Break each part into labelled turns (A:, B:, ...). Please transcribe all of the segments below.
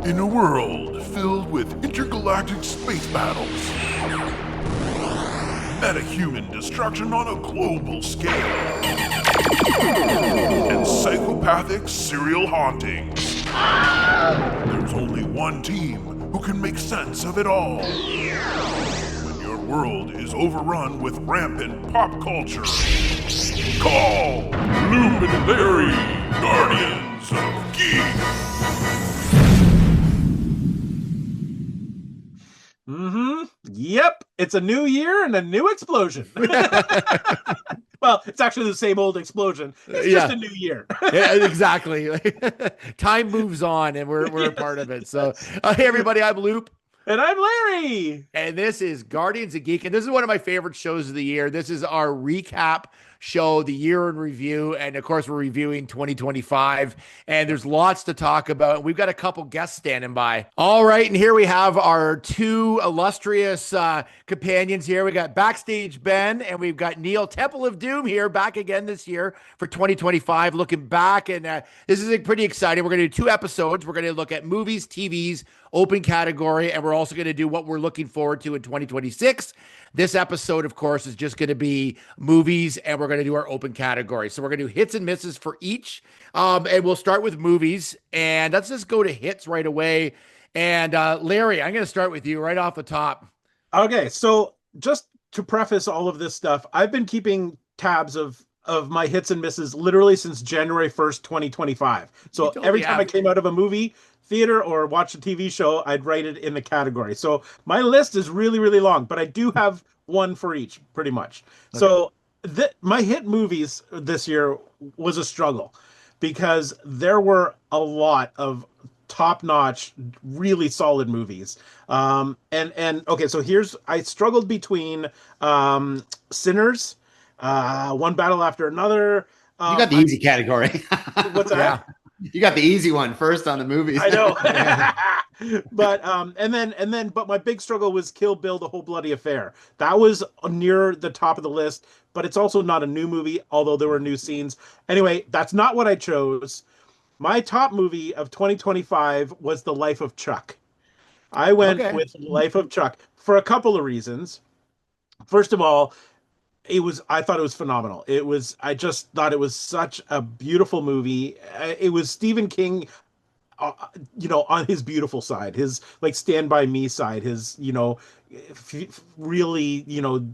A: In a world filled with intergalactic space battles, metahuman destruction on a global scale, and psychopathic serial hauntings, there's only one team who can make sense of it all. When your world is overrun with rampant pop culture, call Loop and Larry, Guardians of Geeks.
B: Yep, it's a new year and a new explosion. Well, it's actually the same old explosion. It's just a new year.
C: Yeah, exactly. Time moves on, and we're a part of it. So, hey, everybody, I'm Loop.
B: And I'm Larry.
C: And this is Guardians of Geek. And this is one of my favorite shows of the year. This is our recap show, the year in review. And of course, we're reviewing 2025. And there's lots to talk about. We've got a couple guests standing by. All right. And here we have our two illustrious companions here. We got Backstage Ben, and we've got Neil, Temple of Doom, here back again this year for 2025. Looking back. And this is pretty exciting. We're going to do 2 episodes. We're going to look at movies, TVs, open category, and we're also going to do what we're looking forward to in 2026. This episode, of course, is just going to be movies, and we're going to do our open category. So we're going to do hits and misses for each, and we'll start with movies, and let's just go to hits right away. And Larry, I'm going to start with you right off the top.
B: Okay, so just to preface all of this stuff, I've been keeping tabs of my hits and misses literally since January 1st, 2025. So every time I came out of a movie theater or watch a TV show, I'd write it in the category. So my list is really, really long, but I do have one for each, pretty much. Okay. So my hit movies this year was a struggle because there were a lot of top-notch, really solid movies. And okay, so I struggled between Sinners, One Battle After Another.
D: You got the easy category.
B: What's that?
D: Yeah. You got the easy one first on the movies.
B: I know. But my big struggle was Kill Bill, The Whole Bloody Affair. That was near the top of the list, but it's also not a new movie, although there were new scenes. Anyway, that's not what I chose. My top movie of 2025 was The Life of Chuck. I went with Life of Chuck for a couple of reasons. First of all, I thought it was phenomenal. I just thought it was such a beautiful movie. It was Stephen King, on his beautiful side, his like Stand By Me side, his, really,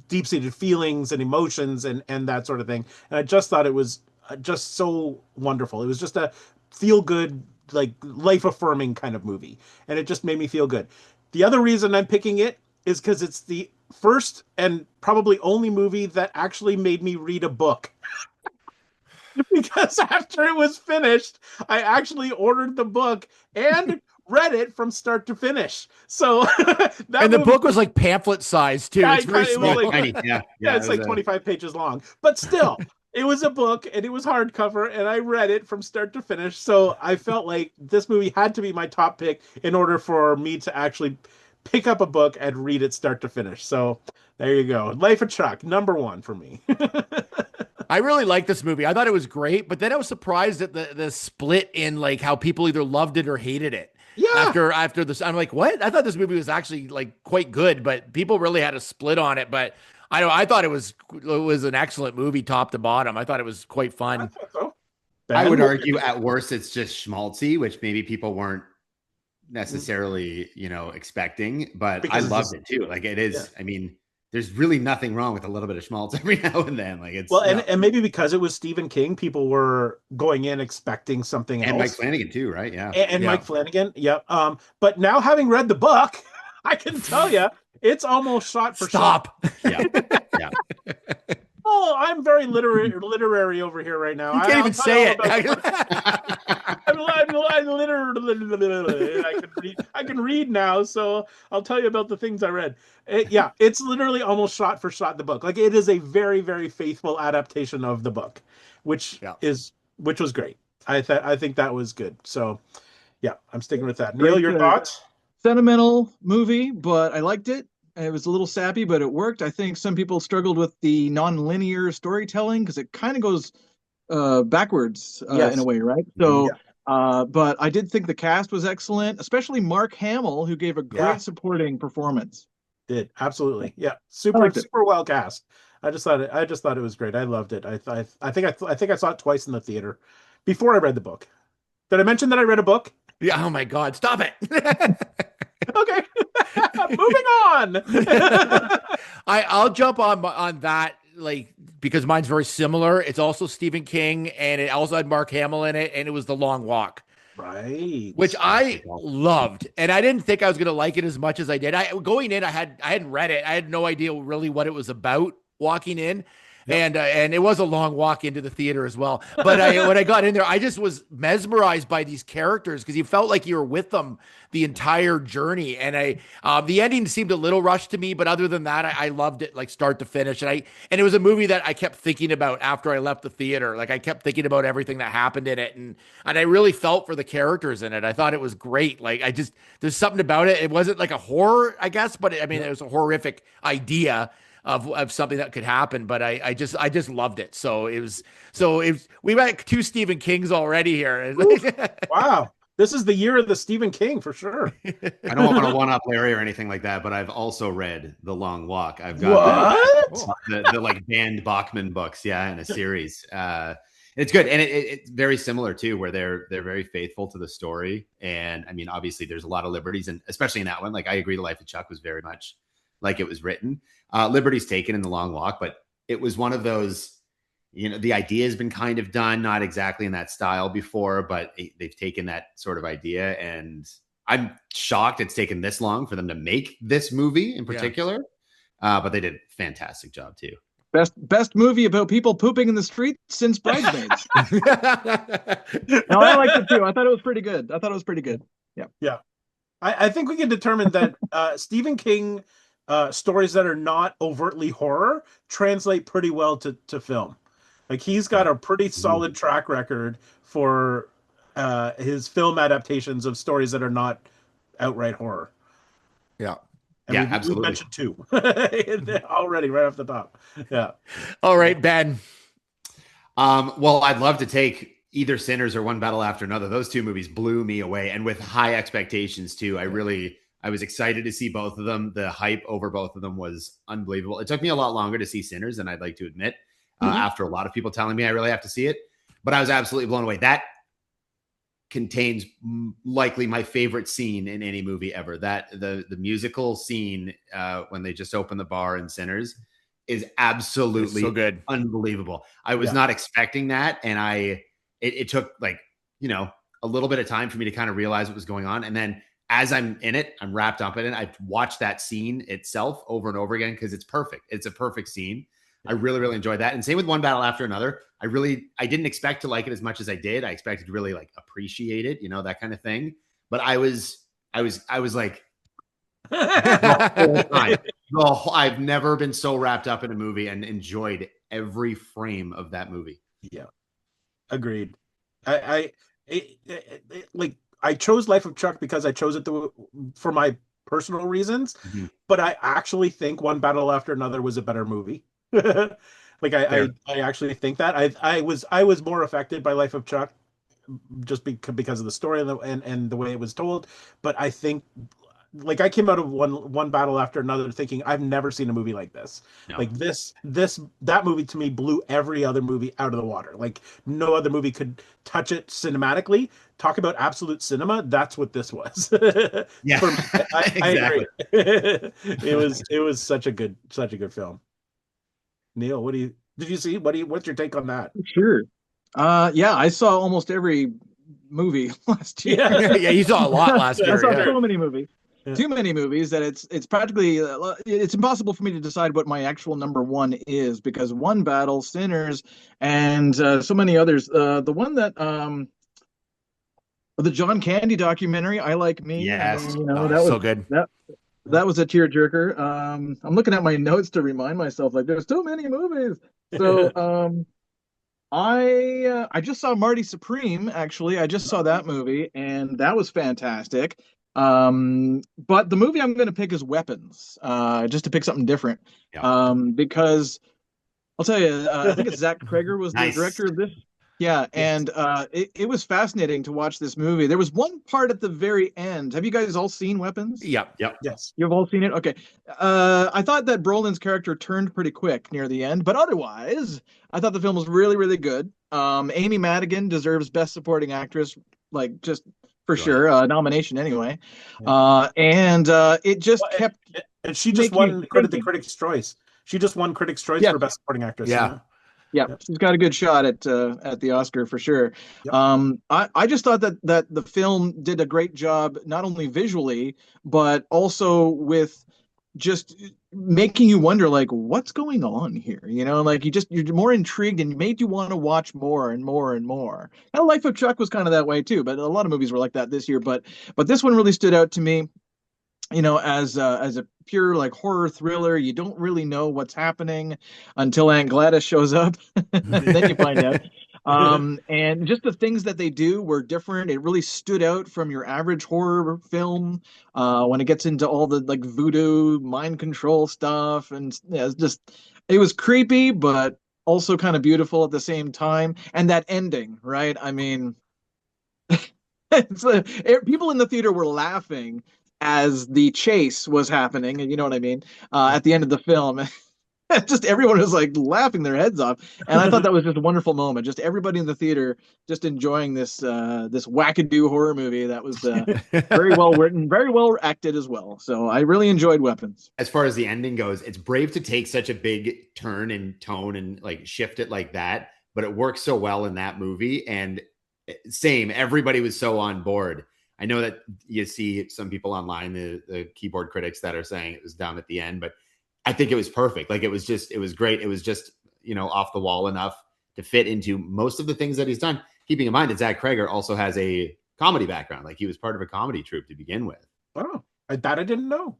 B: deep-seated feelings and emotions and that sort of thing. And I just thought it was just so wonderful. It was just a feel-good, like life-affirming kind of movie. And it just made me feel good. The other reason I'm picking it is because it's the first and probably only movie that actually made me read a book. Because after it was finished, I actually ordered the book and read it from start to finish. So
C: the book was like pamphlet size too. It's very small.
B: It's like 25 pages long. But still, it was a book and it was hardcover and I read it from start to finish. So I felt like this movie had to be my top pick in order for me to actually pick up a book and read it start to finish. So there you go. Life of Chuck, #1 for me.
C: I really liked this movie. I thought it was great, but then I was surprised at the split in like how people either loved it or hated it. Yeah. After this, I'm like, what? I thought this movie was actually like quite good, but people really had a split on it. But I thought it was an excellent movie, top to bottom. I thought it was quite fun.
B: I thought so.
D: I would argue at worst it's just schmaltzy, which maybe people weren't necessarily expecting, but because I loved it too. Like it is. Yeah. I mean, there's really nothing wrong with a little bit of schmaltz every now and then. Like it's
B: and maybe because it was Stephen King, people were going in expecting something else.
D: And Mike Flanagan too, right? Yeah.
B: And Mike Flanagan. Yep. But now having read the book, I can tell you it's almost shot for shot.
D: Yeah. Yeah.
B: Oh, I'm very literary over here right now.
C: You can't even say it.
B: I'm literally. I can read now, so I'll tell you about the things I read. It's literally almost shot for shot the book. Like it is a very, very faithful adaptation of the book, which was great. I think that was good. So, yeah, I'm sticking with that. Neil, your thoughts?
E: Sentimental movie, but I liked it. It was a little sappy, but it worked. I think some people struggled with the non-linear storytelling because it kind of goes backwards in a way, right? So But I did think the cast was excellent, especially Mark Hamill, who gave a great supporting performance.
B: Did absolutely, yeah,
E: I
B: super
E: liked it.
B: super well cast. I just thought it was great. I loved it. I think I saw it twice in the theater before I read the book. Did I mention that I read a book?
C: Yeah. Oh my God! Stop it.
B: Okay, moving on.
C: I'll jump on that, like, because mine's very similar. It's also Stephen King, and it also had Mark Hamill in it, and it was The Long Walk,
B: Right.
C: which I loved, and I didn't think I was going to like it as much as I did. Going in, I hadn't read it. I had no idea really what it was about walking in. Yep. And it was a long walk into the theater as well. But when I got in there, I just was mesmerized by these characters because you felt like you were with them the entire journey. And the ending seemed a little rushed to me, but other than that, I loved it, like start to finish. And it was a movie that I kept thinking about after I left the theater. Like I kept thinking about everything that happened in it, and I really felt for the characters in it. I thought it was great. Like there's something about it. It wasn't like a horror, I guess, but it was a horrific idea of something that could happen, but I just loved it. We got two Stephen Kings already here.
B: Wow, this is the year of the Stephen King for sure.
D: I don't want to one up Larry or anything like that, but I've also read The Long Walk. I've got the like banned Bachman books, in a series. It's good, and it's very similar too, where they're very faithful to the story. And I mean, obviously, there's a lot of liberties, and especially in that one, like I agree, The Life of Chuck was very much like it was written. Liberties taken in The Long Walk, but it was one of those, the idea has been kind of done, not exactly in that style before, but they've taken that sort of idea, and I'm shocked it's taken this long for them to make this movie in particular. But they did a fantastic job too.
E: Best movie about people pooping in the street since Bridesmaids. No, I liked it too. I thought it was pretty good. Yeah.
B: I think we can determine that Stephen King stories that are not overtly horror translate pretty well to film. Like he's got a pretty solid track record for his film adaptations of stories that are not outright horror.
C: Yeah.
B: And
D: absolutely.
B: We mentioned two already right off the top. Yeah.
C: All right, Ben.
D: Well, I'd love to take either Sinners or One Battle After Another. Those two movies blew me away, and with high expectations too. I was excited to see both of them. The hype over both of them was unbelievable. It took me a lot longer to see Sinners than I'd like to admit, after a lot of people telling me I really have to see it. But I was absolutely blown away. That contains likely my favorite scene in any movie ever. That the musical scene when they just open the bar in Sinners is absolutely
C: so good,
D: unbelievable. I was not expecting that, and it took like a little bit of time for me to kind of realize what was going on, and then as I'm in it, I'm wrapped up in it. I've watched that scene itself over and over again because it's perfect. It's a perfect scene. I really, really enjoyed that. And same with One Battle After Another. I didn't expect to like it as much as I did. I expected to really like appreciate it, that kind of thing. But I was like, I've never been so wrapped up in a movie and enjoyed every frame of that movie.
B: Yeah, agreed. I chose Life of Chuck because I chose it for my personal reasons, but I actually think One Battle After Another was a better movie. I actually think that I was more affected by Life of Chuck just because of the story and the way it was told. But I think like I came out of one battle after another thinking I've never seen a movie like this. No. Like that movie to me blew every other movie out of the water. Like no other movie could touch it cinematically. Talk about absolute cinema. That's what this was.
D: Yeah,
B: I agree. It was such a good film. Neil, did you see? What's your take on that?
E: Sure. I saw almost every movie last year.
C: Yeah, you saw a lot last year.
E: I saw so many movies. Yeah. Too many movies that it's practically it's impossible for me to decide what my actual number one is because One Battle, Sinners, and so many others. The one that the John Candy documentary, I Like Me.
D: Yes,
E: that was
C: so good.
E: That was a tearjerker. I'm looking at my notes to remind myself like there's too many movies. So I just saw Marty Supreme. Actually, I just saw that movie, and that was fantastic. But the movie I'm going to pick is Weapons, just to pick something different.
D: Yeah.
E: Because I'll tell you, I think it's Zach Cregger was the director of this. Yeah, and it was fascinating to watch this movie. There was one part at the very end. Have you guys all seen Weapons?
C: Yep.
B: Yes.
E: You've all seen it? Okay. I thought that Brolin's character turned pretty quick near the end, but otherwise, I thought the film was really, really good. Amy Madigan deserves Best Supporting Actress, like just for sure, nomination anyway.
B: Yeah.
E: And it just kept
B: and she just
E: making you
B: won
E: think.
B: the Critics' Choice. She just won Critics' Choice
E: Yeah,
B: for Best Supporting Actress.
C: Yeah.
E: yeah,
B: Yep.
E: she's got a good shot at the Oscar for sure.
B: Yep.
E: I just thought that the film did a great job, not only visually, but also with just making you wonder, like, what's going on here? You know, like you're more intrigued and made you want to watch more and more and more. And Life of Chuck was kind of that way too, but a lot of movies were like that this year. But this one really stood out to me, you know, as a pure like horror thriller. You don't really know what's happening until Aunt Gladys shows up. Then you find out. And just the things that they do were different. It really stood out from your average horror film when it gets into all the like voodoo mind control stuff. And yeah, it was creepy, but also kind of beautiful at the same time. And that ending, right? I mean, people in the theater were laughing as the chase was happening, and you know what I mean, at the end of the film. Just everyone was like laughing their heads off, and I thought that was just a wonderful moment. Just everybody in the theater just enjoying this wackadoo horror movie that was very well written, very well acted as well. So I really enjoyed Weapons.
D: As far as the ending goes, it's brave to take such a big turn in tone and like shift it like that, but it works so well in that movie. And same, everybody was so on board. I know that you see some people online, the keyboard critics, that are saying it was dumb at the end, but I think it was perfect. Like it was great. It was just, you know, off the wall enough to fit into most of the things that he's done. Keeping in mind that Zach Cregger also has a comedy background. Like he was part of a comedy troupe to begin with.
B: Oh, I didn't know.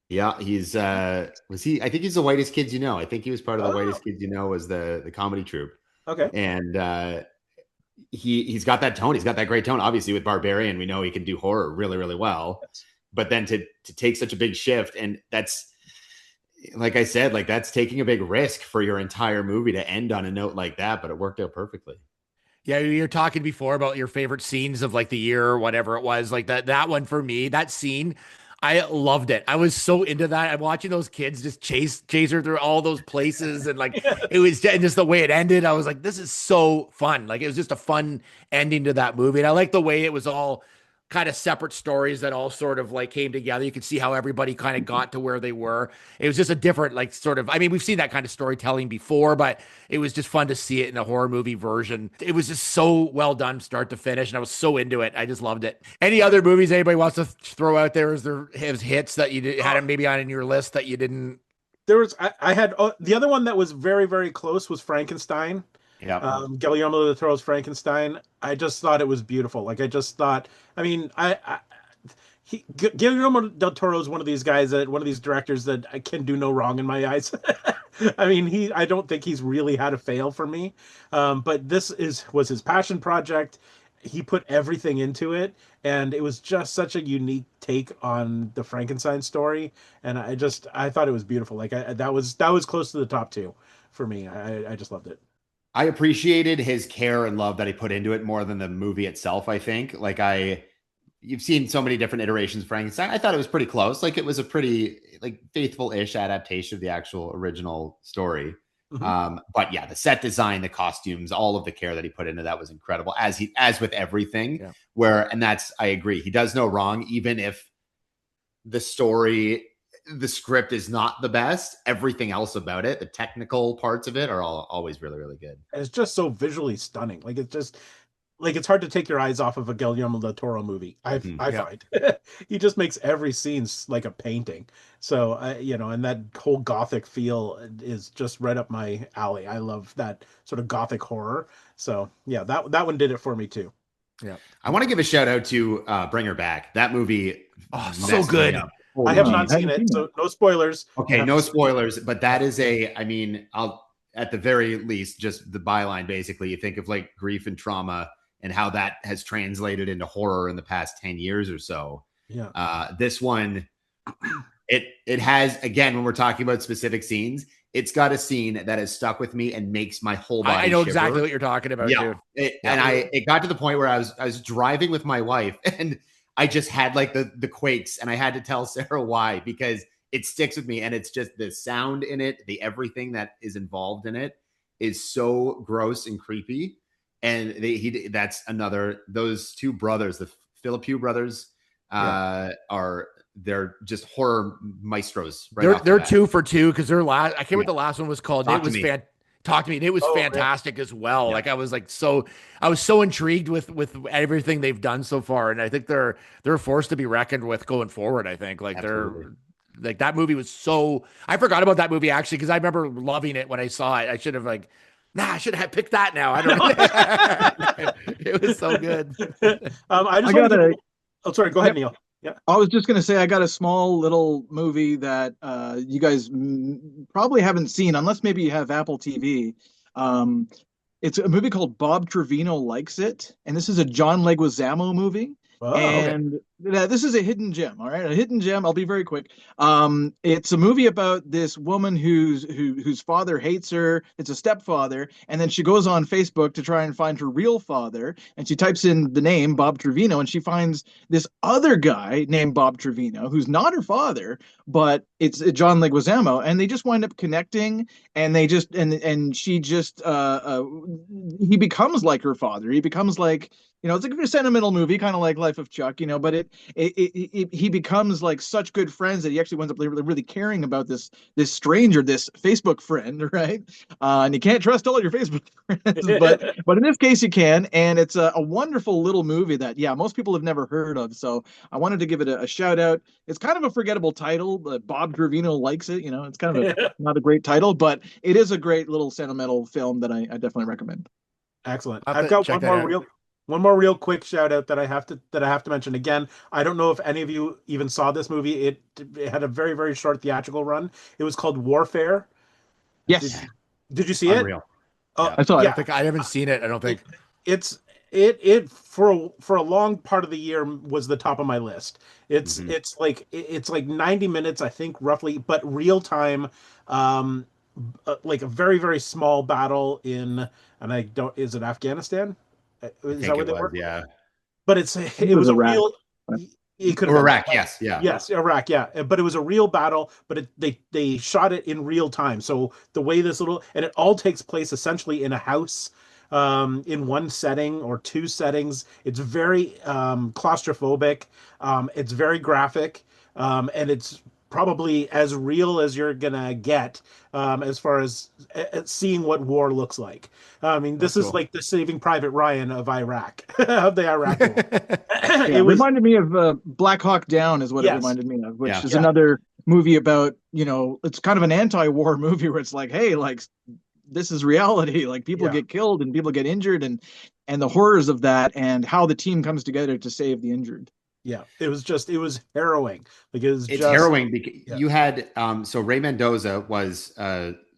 D: Yeah, he's I think he's the Whitest Kids You Know. I think he was part of the Whitest Kids You Know was the comedy troupe.
B: Okay.
D: And he's got that tone. He's got that great tone. Obviously, with Barbarian, we know he can do horror really, really well. Yes. But then to take such a big shift, and that's, like I said, like that's taking a big risk for your entire movie to end on a note like that, but it worked out perfectly.
C: Yeah, you're talking before about your favorite scenes of like the year or whatever it was. Like that one for me, that scene, I loved it. I was so into that. I'm watching those kids just chase her through all those places, and like it was just the way it ended. I was like, this is so fun. Like it was just a fun ending to that movie. And I like the way it was all kind of separate stories that all sort of like came together. You could see how everybody kind of got to where they were. It was just a different, like, sort of, I mean, we've seen that kind of storytelling before, but it was just fun to see it in a horror movie version. It was just so well done start to finish, and I was so into it. I just loved it. Any other movies anybody wants to throw out there? Is there hits that you had maybe on in your list that you didn't?
B: There was, I had, the other one that was very, very close was Frankenstein.
C: Yeah.
B: Guillermo del Toro's Frankenstein. I just thought it was beautiful. Like I just thought, I mean, Guillermo del Toro is one of these guys one of these directors that I can do no wrong in my eyes. I mean, I don't think he's really had a fail for me. But this was his passion project. He put everything into it, and it was just such a unique take on the Frankenstein story. And I thought it was beautiful. Like that was close to the top two for me. I just loved it.
D: I appreciated his care and love that he put into it more than the movie itself. I think, like you've seen so many different iterations of Frankenstein. I thought it was pretty close. Like it was a pretty like faithful-ish adaptation of the actual original story. Mm-hmm. But yeah, the set design, the costumes, all of the care that he put into that was incredible. As with everything, yeah. I agree. He does no wrong, even if the script is not the best. Everything else about it, the technical parts of it, are always really, really good.
B: And it's just so visually stunning. Like it's hard to take your eyes off of a Guillermo del Toro movie. I find he just makes every scene like a painting. So and that whole gothic feel is just right up my alley. I love that sort of gothic horror. So yeah, that one did it for me too.
C: Yeah,
D: I want to give a shout out to Bring Her Back. That movie,
C: so good.
B: I have not seen it, so no spoilers.
D: Okay, no spoilers, but that is I'll at the very least, just the byline, basically, you think of like grief and trauma and how that has translated into horror in the past 10 years or so.
B: Yeah.
D: This one, it has, again, when we're talking about specific scenes, it's got a scene that has stuck with me and makes my whole body
C: I know
D: shiver.
C: exactly what you're talking about,
D: yeah. And it got to the point where I was driving with my wife and I just had like the quakes, and I had to tell Sarah why, because it sticks with me. And it's just the sound in it, everything that is involved in it is so gross and creepy. And that's another, those two brothers, the Philippou brothers, they're just horror maestros. Right,
C: they're 2 for 2 because their last, I can't remember what the last one was called.
D: Talk
C: it was
D: to me.
C: Talk to me. And it was fantastic as well. Like I was so intrigued with everything they've done so far, and I think they're a force to be reckoned with going forward. I think
D: Absolutely.
C: like that movie was so, I forgot about that movie actually because I remember loving it when I saw it. I should have I should have picked that now. I don't know. It was so good.
B: Sorry, go ahead, Neil. Yeah.
E: I was just going to say, I got a small little movie that you guys probably haven't seen, unless maybe you have Apple TV. It's a movie called Bob Trevino Likes It, and this is a John Leguizamo movie.
B: Oh,
E: and this is a hidden gem. All right, a hidden gem. I'll be very quick. It's a movie about this woman whose father hates her. It's a stepfather, and then she goes on Facebook to try and find her real father, and she types in the name Bob Trevino, and she finds this other guy named Bob Trevino who's not her father, but it's John Leguizamo, and they just wind up connecting, and they just and she just he becomes like her father. He becomes like, it's like a sentimental movie, kind of like Life of Chuck, but he becomes like such good friends that he actually winds up really caring about this stranger, this Facebook friend, right? And you can't trust all your Facebook friends, but in this case you can, and it's a wonderful little movie that most people have never heard of. So I wanted to give it a shout out. It's kind of a forgettable title, but Bob Trevino Likes It. It's kind of not a great title, but it is a great little sentimental film that I definitely recommend.
B: Excellent. I've got one more real quick shout out that I have to mention again. I don't know if any of you even saw this movie. It had a very, very short theatrical run. It was called Warfare.
E: Yes.
B: Did you see
D: Unreal.
B: it?
E: I saw it.
C: I haven't seen it. I don't think
B: it for a long part of the year was the top of my list. It's like 90 minutes, I think, roughly, but real time. Like a very, very small battle is it Afghanistan? Is that what they were?
D: Yeah.
B: But it was a real. It could have
D: Iraq, yes,
B: Iraq, but it was a real battle. But they shot it in real time. So the way and it all takes place essentially in a house, in one setting or two settings. It's very claustrophobic. It's very graphic, and it's probably as real as you're gonna get, as far as seeing what war looks like. I mean, this is like the Saving Private Ryan of Iraq, of the Iraq War.
E: It reminded me of Black Hawk Down, is what it reminded me of, which is another movie about, it's kind of an anti-war movie where it's like, hey, like, this is reality. Like, people get killed and people get injured, and the horrors of that, and how the team comes together to save the injured.
B: Yeah, it was harrowing. It's
D: harrowing because you had so Ray Mendoza was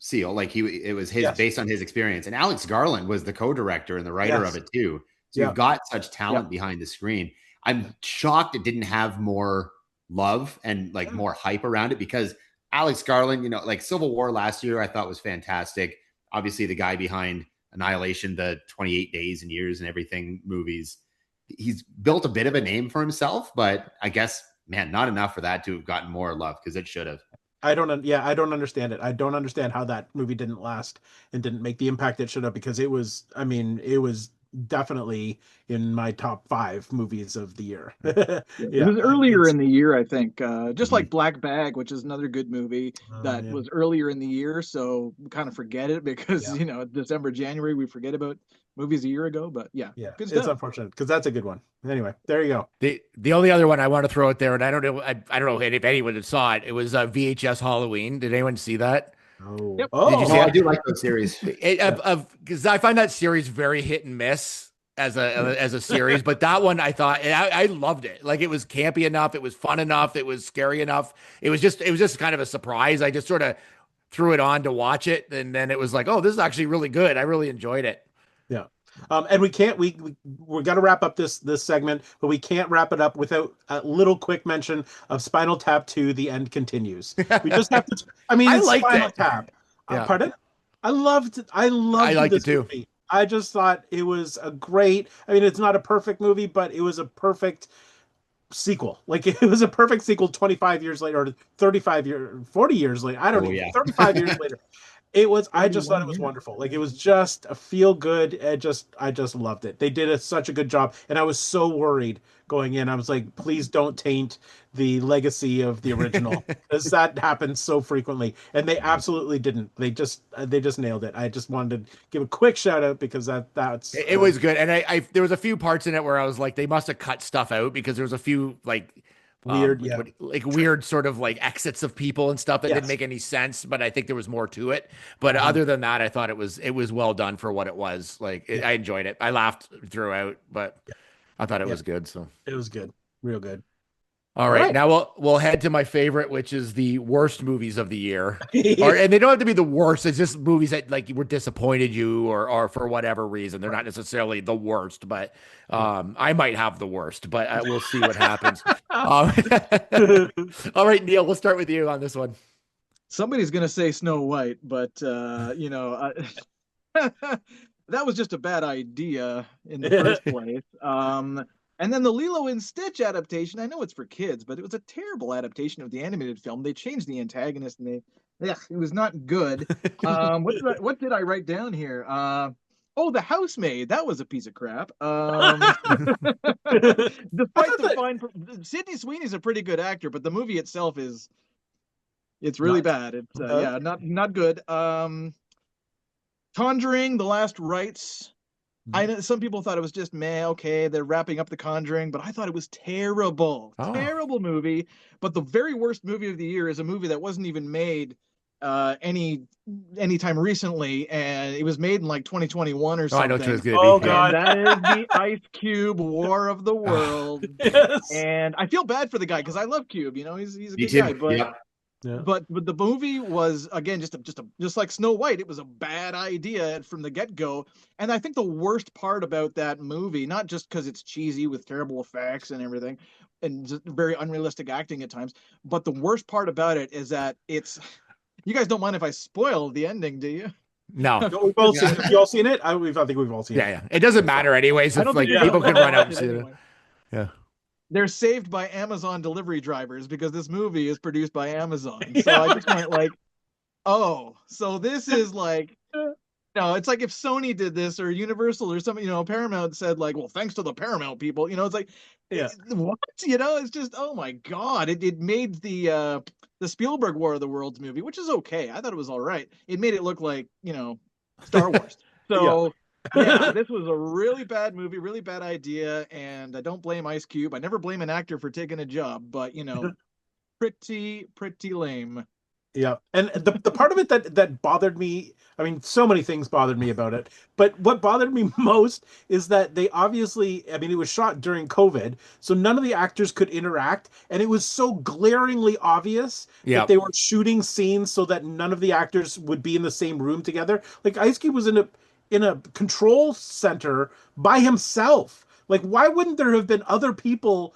D: SEAL, like it was his based on his experience, and Alex Garland was the co-director and the writer of it too. So you've got such talent behind the screen. I'm shocked it didn't have more love and like more hype around it, because Alex Garland, like Civil War last year, I thought was fantastic. Obviously, the guy behind Annihilation, the 28 Days and Years and Everything movies. He's built a bit of a name for himself, but I guess, man, not enough for that to have gotten more love, because it should have.
B: I don't understand it. I don't understand how that movie didn't last and didn't make the impact it should have, because it was definitely in my top 5 movies of the year.
E: It was earlier in the year, I think, just like Black Bag, which is another good movie that was earlier in the year. So we kind of forget it because, December, January, we forget about movies a year ago, but
B: it's unfortunate because that's a good one. Anyway, there you go.
C: The only other one I want to throw out there, and I don't know if anyone saw it. It was VHS Halloween. Did anyone see that?
B: Oh,
E: yep.
C: Did you see
D: I do like those series.
C: Because I find that series very hit and miss as a series, but that one I thought I loved it. Like, it was campy enough, it was fun enough, it was scary enough. It was just kind of a surprise. I just sort of threw it on to watch it, and then it was like, oh, this is actually really good. I really enjoyed it.
B: Yeah. And we got to wrap up this segment, but we can't wrap it up without a little quick mention of Spinal Tap 2: The End Continues. We just have to. I mean, I like Spinal Tap. Pardon? I loved
C: liked
B: this
C: it too.
B: movie. I just thought it was a great. I mean, it's not a perfect movie, but it was a perfect sequel. Like it was a perfect sequel 25 years later, or 40 years later. I don't know, 35 years later. It was, I just thought it was wonderful. Like it was just a feel good. I just loved it. They did such a good job. And I was so worried going in. I was like, please don't taint the legacy of the original, because that happens so frequently. And they absolutely didn't. They just nailed it. I just wanted to give a quick shout out because that's
C: it was good. And I there was a few parts in it where I was like, they must have cut stuff out, because there was a few like
B: weird,
C: weird sort of like exits of people and stuff that didn't make any sense, but I think there was more to it. But other than that, I thought it was well done for what it was. Like I enjoyed it. I laughed throughout, but I thought it was good. So
B: it was good, real good.
C: All right, now we'll head to my favorite, which is the worst movies of the year. And they don't have to be the worst. It's just movies that like were disappointed you or for whatever reason. They're not necessarily the worst, but I might have the worst, but we'll see what happens. All right, Neil, we'll start with you on this one.
E: Somebody's gonna say Snow White, but that was just a bad idea in the first place. And then the Lilo and Stitch adaptation, I know it's for kids, but it was a terrible adaptation of the animated film. They changed the antagonist, and it was not good. What did I write down here? The Housemaid. That was a piece of crap. Despite the fine, Sydney Sweeney's a pretty good actor, but the movie itself it's really bad. It's not good. Conjuring: The Last Rites. I know some people thought it was just okay, they're wrapping up The Conjuring, but I thought it was terrible. Terrible movie. But the very worst movie of the year is a movie that wasn't even made anytime recently, and it was made in like 2021 or something.
C: I know it was gonna be.
B: God.
E: That is the Ice Cube War of the World.
B: Yes.
E: And I feel bad for the guy because I love Cube, he's a good
D: too.
E: guy, but
B: Yeah.
E: But the movie was, again, just like Snow White. It was a bad idea from the get-go. And I think the worst part about that movie, not just because it's cheesy with terrible effects and everything, and just very unrealistic acting at times, but the worst part about it is that you guys don't mind if I spoil the ending, do you?
C: No.
B: We've all seen it. Have you all seen it? I think we've all seen it.
C: Yeah. It doesn't matter anyways. If like people can run out and see it. Yeah.
E: They're saved by Amazon delivery drivers because this movie is produced by Amazon. So I just went like, so this is like, it's like if Sony did this or Universal or something, Paramount said like, well, thanks to the Paramount people, it's like, what? It's just, oh my God. It made the Spielberg War of the Worlds movie, which is okay. I thought it was all right. It made it look like, Star Wars. So this was a really bad movie, really bad idea, and I don't blame Ice Cube. I never blame an actor for taking a job, but pretty lame.
B: Yeah, and the part of it that bothered me, I mean, so many things bothered me about it, but what bothered me most is that they obviously, I mean, it was shot during COVID, so none of the actors could interact, and it was so glaringly obvious that they were shooting scenes so that none of the actors would be in the same room together. Like Ice Cube was in a control center by himself. Like, why wouldn't there have been other people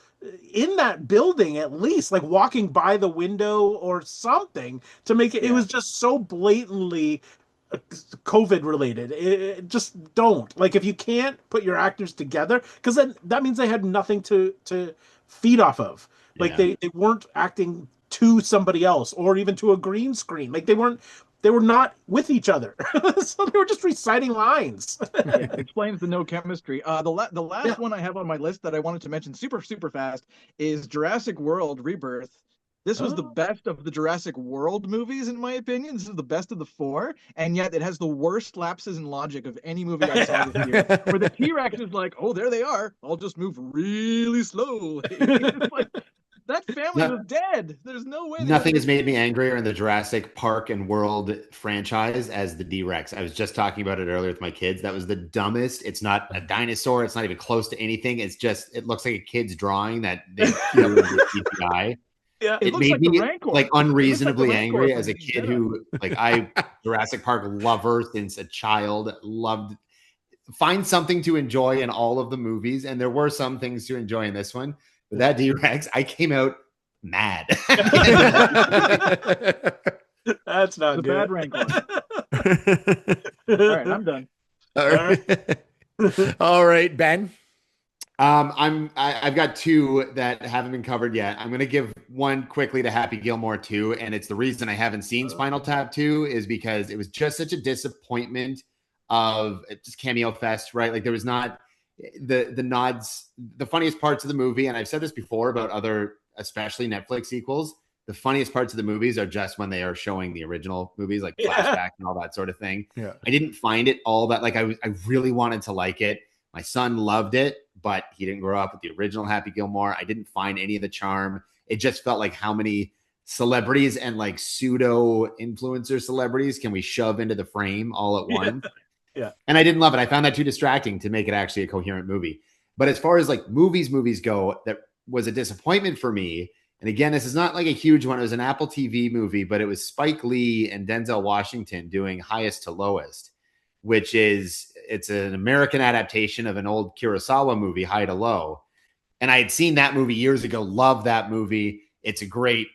B: in that building at least, like walking by the window or something to make it? It was just so blatantly COVID related. It just don't. Like, if you can't put your actors together, because then that means they had nothing to feed off of. Like they weren't acting to somebody else or even to a green screen. Like they were not with each other. So they were just reciting lines.
E: It explains the no chemistry. The last one I have on my list that I wanted to mention super fast is Jurassic World Rebirth. This was the best of the Jurassic World movies, in my opinion. This is the best of the 4, and yet it has the worst lapses in logic of any movie I saw this year. Where the T-Rex is like, oh, there they are. I'll just move really slowly. It's like, that family was dead. There's no way.
D: Nothing has made me angrier in the Jurassic Park and World franchise as the D-Rex. I was just talking about it earlier with my kids. That was the dumbest. It's not a dinosaur. It's not even close to anything. It's just, it looks like a kid's drawing that they killed with CGI.
E: Yeah,
D: it made me like unreasonably angry as a kid who, like, Jurassic Park lover since a child, find something to enjoy in all of the movies. And there were some things to enjoy in this one. But that D-Rex, I came out mad.
B: That's not
E: the
B: good.
E: bad rank one. All right, I'm done.
C: All right. All right, Ben.
D: I've got two that haven't been covered yet. I'm gonna give one quickly to Happy Gilmore 2, and it's the reason I haven't seen Spinal Tap 2 is because it was just such a disappointment of just cameo fest, right? Like there was not the nods, the funniest parts of the movie, and I've said this before about other, especially Netflix sequels. The funniest parts of the movies are just when they are showing the original movies, like flashback and all that sort of thing.
C: Yeah.
D: I didn't find it all that like I really wanted to like it. My son loved it, but he didn't grow up with the original Happy Gilmore. I didn't find any of the charm. It just felt like how many celebrities and like pseudo influencer celebrities can we shove into the frame all at once?
B: Yeah.
D: And I didn't love it. I found that too distracting to make it actually a coherent movie. But as far as like movies go, that was a disappointment for me. And again, this is not like a huge one. It was an Apple TV movie, but it was Spike Lee and Denzel Washington doing Highest to Lowest, which it's an American adaptation of an old Kurosawa movie, High to Low. And I had seen that movie years ago, love that movie. It's a great,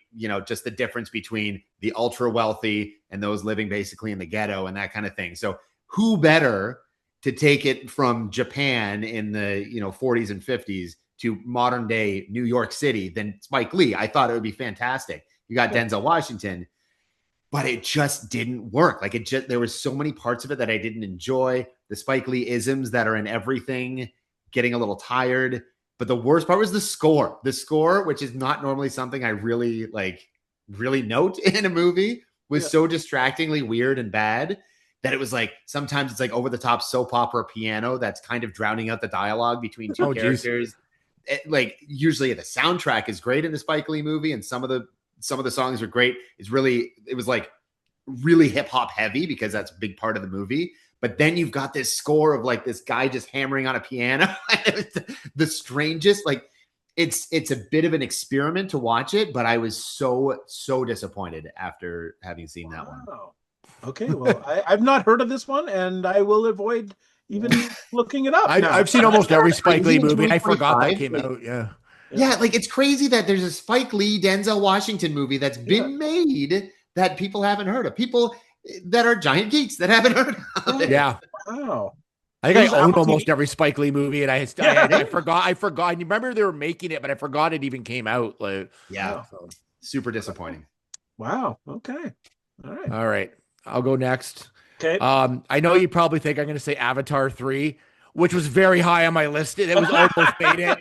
D: just the difference between the ultra wealthy and those living basically in the ghetto and that kind of thing. So who better to take it from Japan in the 40s and 50s to modern day New York City than Spike Lee? I thought it would be fantastic. You got Denzel Washington, but it just didn't work. Like there was so many parts of it that I didn't enjoy. The Spike Lee isms that are in everything, getting a little tired. But the worst part was the score. The score, which is not normally something I really note in a movie, was so distractingly weird and bad that it was like, sometimes it's like over the top soap opera piano that's kind of drowning out the dialogue between two characters. Usually the soundtrack is great in the Spike Lee movie, and some of the songs are great. It was like really hip hop heavy because that's a big part of the movie. But then you've got this score of like this guy just hammering on a piano. The strangest, like it's a bit of an experiment to watch it, but I was so disappointed after having seen that one.
B: Okay, well, I've not heard of this one, and I will avoid even looking it up.
C: I've seen almost every Spike Lee movie. And I forgot that came out. Yeah.
D: Yeah, like it's crazy that there's a Spike Lee, Denzel Washington movie that's been made that people haven't heard of. People that are giant geeks that haven't heard of it.
C: Yeah.
B: Wow.
C: I think I owned almost every Spike Lee movie, and I forgot. And you remember they were making it, but I forgot it even came out.
D: Super disappointing.
B: Wow. Okay.
C: All right. I'll go next.
B: Okay.
C: I know you probably think I'm going to say Avatar 3, which was very high on my list. It was almost made it.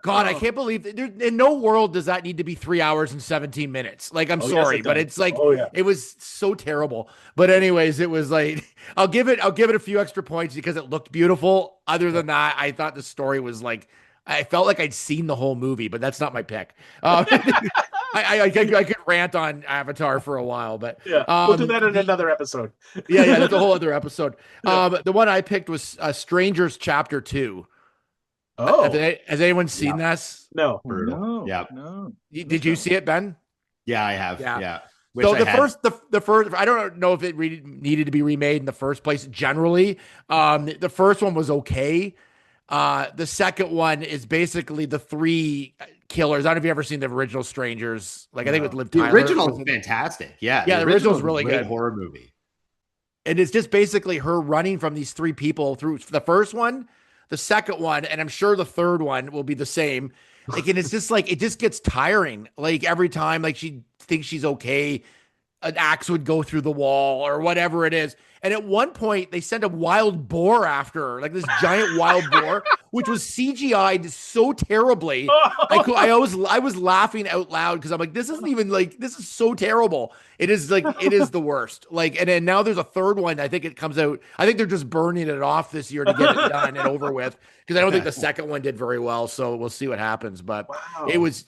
C: God, I can't believe in no world does that need to be 3 hours and 17 minutes. Like, I'm sorry, but it's like, it was so terrible. But anyways, it was like, I'll give it a few extra points because it looked beautiful. Other than that, I thought the story was like, I felt like I'd seen the whole movie, but that's not my pick. I could rant on Avatar for a while, but
B: we'll do that in another episode.
C: Yeah, that's a whole other episode. The one I picked was Strangers Chapter 2.
B: Oh,
C: has anyone seen this?
B: No.
E: No.
D: Yeah.
E: No.
C: Did you see it, Ben?
D: Yeah, I have. Yeah.
C: So the first, I don't know if it needed to be remade in the first place. Generally, the first one was okay. The second one is basically the three killers. I don't know if you've ever seen the original Strangers. Like I think with Liv Tyler.
D: The original is fantastic. Yeah,
C: the original is really good.
D: Horror movie.
C: And it's just basically her running from these three people through the first one, the second one, and I'm sure the third one will be the same. Like, and it's just like, it just gets tiring. Like every time, like she thinks she's okay, an axe would go through the wall or whatever it is. And at one point they sent a wild boar after her, like this giant wild boar, which was CGI'd so terribly. I was laughing out loud because I'm like, this isn't even like, this is so terrible. It is like, it is the worst. Like, and then now there's a third one. I think it comes out. I think they're just burning it off this year to get it done and over with. Because I don't think the second one did very well. So we'll see what happens. But it was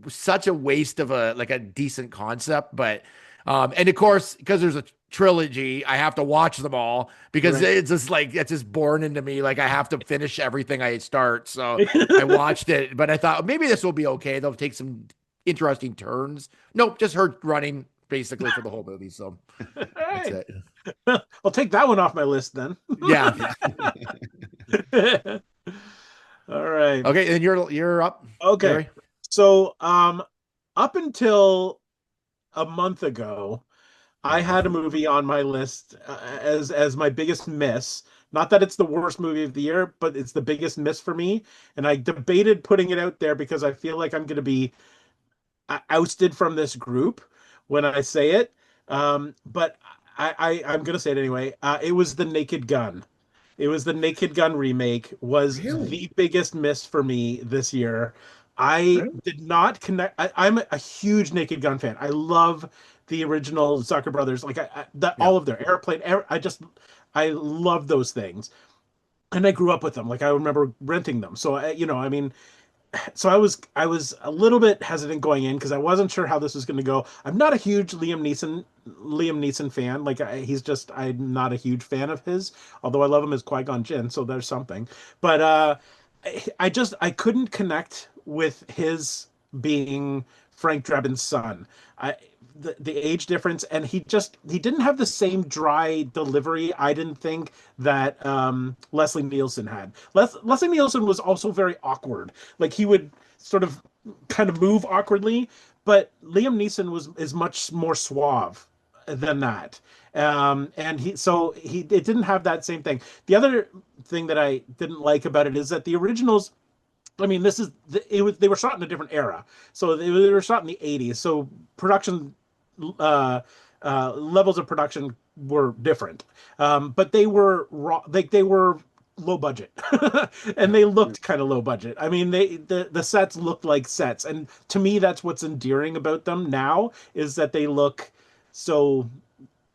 C: such a waste of a decent concept. But and of course, because there's a trilogy, I have to watch them all because it's just born into me. Like I have to finish everything I start. So I watched it, but I thought maybe this will be okay. They'll take some interesting turns. Nope, just her running basically for the whole movie. So that's it.
B: I'll take that one off my list then.
C: Yeah.
B: All right.
C: Okay, and you're up.
B: Okay.
C: Gary?
B: So up until a month ago, I had a movie on my list as my biggest miss. Not that it's the worst movie of the year, but it's the biggest miss for me. And I debated putting it out there because I feel like I'm going to be ousted from this group when I say it. But I'm going to say it anyway. It was The Naked Gun. It was the Naked Gun remake was the biggest miss for me this year. I did not connect. I'm a huge Naked Gun fan. I love the original Zucker brothers. Like all of their Airplane. I love those things, and I grew up with them. Like I remember renting them. So I mean, so I was a little bit hesitant going in because I wasn't sure how this was going to go. I'm not a huge Liam Neeson fan. Like I'm not a huge fan of his, although I love him as Qui-Gon Jinn, so there's something. But I couldn't connect with his being Frank Drebin's son. The age difference, and he didn't have the same dry delivery. I didn't think that Leslie Nielsen had. Leslie Nielsen was also very awkward. Like he would sort of kind of move awkwardly, but Liam Neeson is much more suave than that. And it didn't have that same thing. The other thing that I didn't like about it is that the originals, I mean, they were shot in a different era. So they were shot in the 80s. So production levels of production were different. But they were raw, they were low budget. And they looked kind of low budget. I mean, the sets looked like sets. And to me, that's what's endearing about them now is that they look so